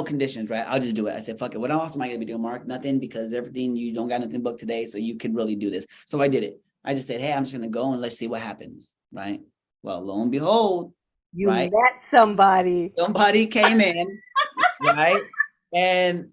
conditions, right? I'll just do it. I said, fuck it. What else am I going to be doing, Mark? Nothing, because everything, you don't got nothing booked today. So you could really do this. So I did it. I just said, hey, I'm just going to go and let's see what happens. Right. Well, lo and behold, you met somebody. Somebody came in, right? And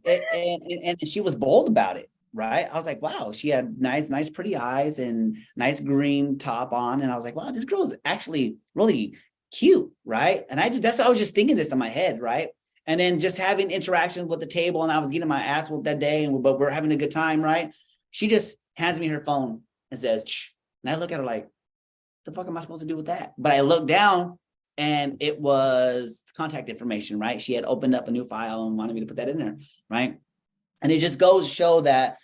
she was bold about it. Right. I was like, wow, she had nice, pretty eyes and nice green top on. And I was like, wow, this girl is actually really cute, right? And that's I was just thinking this in my head, right? And then just having interactions with the table, and I was getting my ass whooped that day, but we're having a good time, right? She just hands me her phone and says, shh. And I look at her like, the fuck am I supposed to do with that? But I looked down and it was contact information, right? She had opened up a new file and wanted me to put that in there, right? And it just goes to show that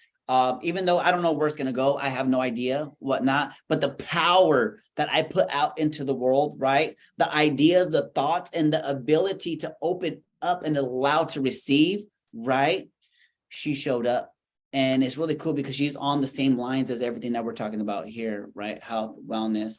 even though I don't know where it's going to go, I have no idea whatnot, but the power that I put out into the world, right? The ideas, the thoughts, and the ability to open up and allow to receive, right? She showed up. And it's really cool because she's on the same lines as everything that we're talking about here, right? Health, wellness,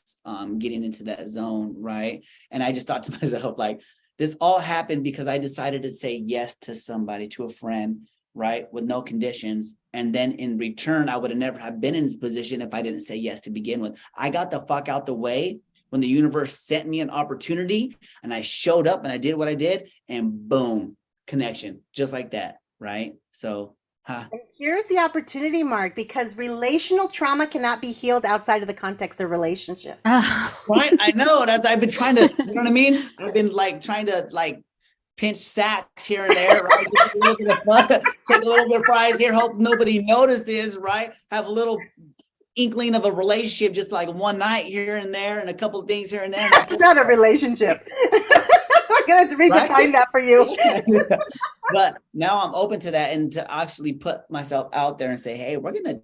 getting into that zone, right? And I just thought to myself, like, this all happened because I decided to say yes to somebody, to a friend, right? With no conditions. And then in return, I would have never have been in this position if I didn't say yes to begin with. I got the fuck out the way when the universe sent me an opportunity and I showed up and I did what I did and boom, connection, just like that, right? So, And here's the opportunity, Mark, because relational trauma cannot be healed outside of the context of relationship. Right? I know. I've been trying to, you know what I mean? I've been like trying to like pinch sacks here and there, right? Take a little bit of fun, take a little bit of fries here, hope nobody notices, right? Have a little inkling of a relationship, just like one night here and there and a couple of things here and there. That's not a relationship. We're going to have to redefine that for you. But now I'm open to that and to actually put myself out there and say, hey, we're gonna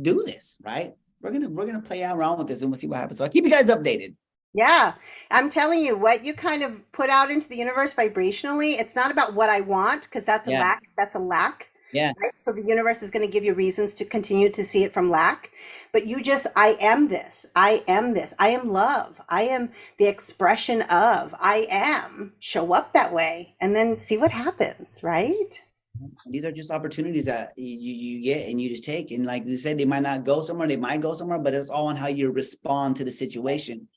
do this, right? We're gonna play around with this and we'll see what happens. So I keep you guys updated. Yeah, I'm telling you, what you kind of put out into the universe vibrationally, it's not about what I want, because that's a lack. That's a lack. Yeah. Right? So the universe is going to give you reasons to continue to see it from lack. But you just, I am this. I am this. I am love. I am the expression of I am. Show up that way and then see what happens, right? These are just opportunities that you get and you just take. And like you said, they might not go somewhere, they might go somewhere, but it's all on how you respond to the situation,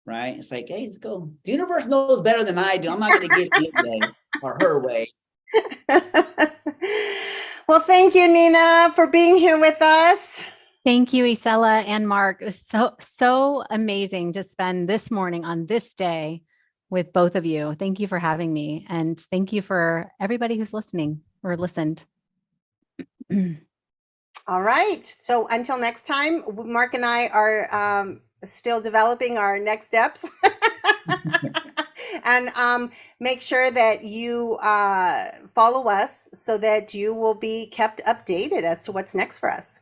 right? It's like, hey, let's go. The universe knows better than I do. I'm not going to get his way or her way. Well, thank you, Nina, for being here with us. Thank you, Isela and Mark. It was so amazing to spend this morning on this day with both of you. Thank you for having me. And thank you for everybody who's listening or listened. All right. So until next time, Mark and I are still developing our next steps. And make sure that you follow us so that you will be kept updated as to what's next for us.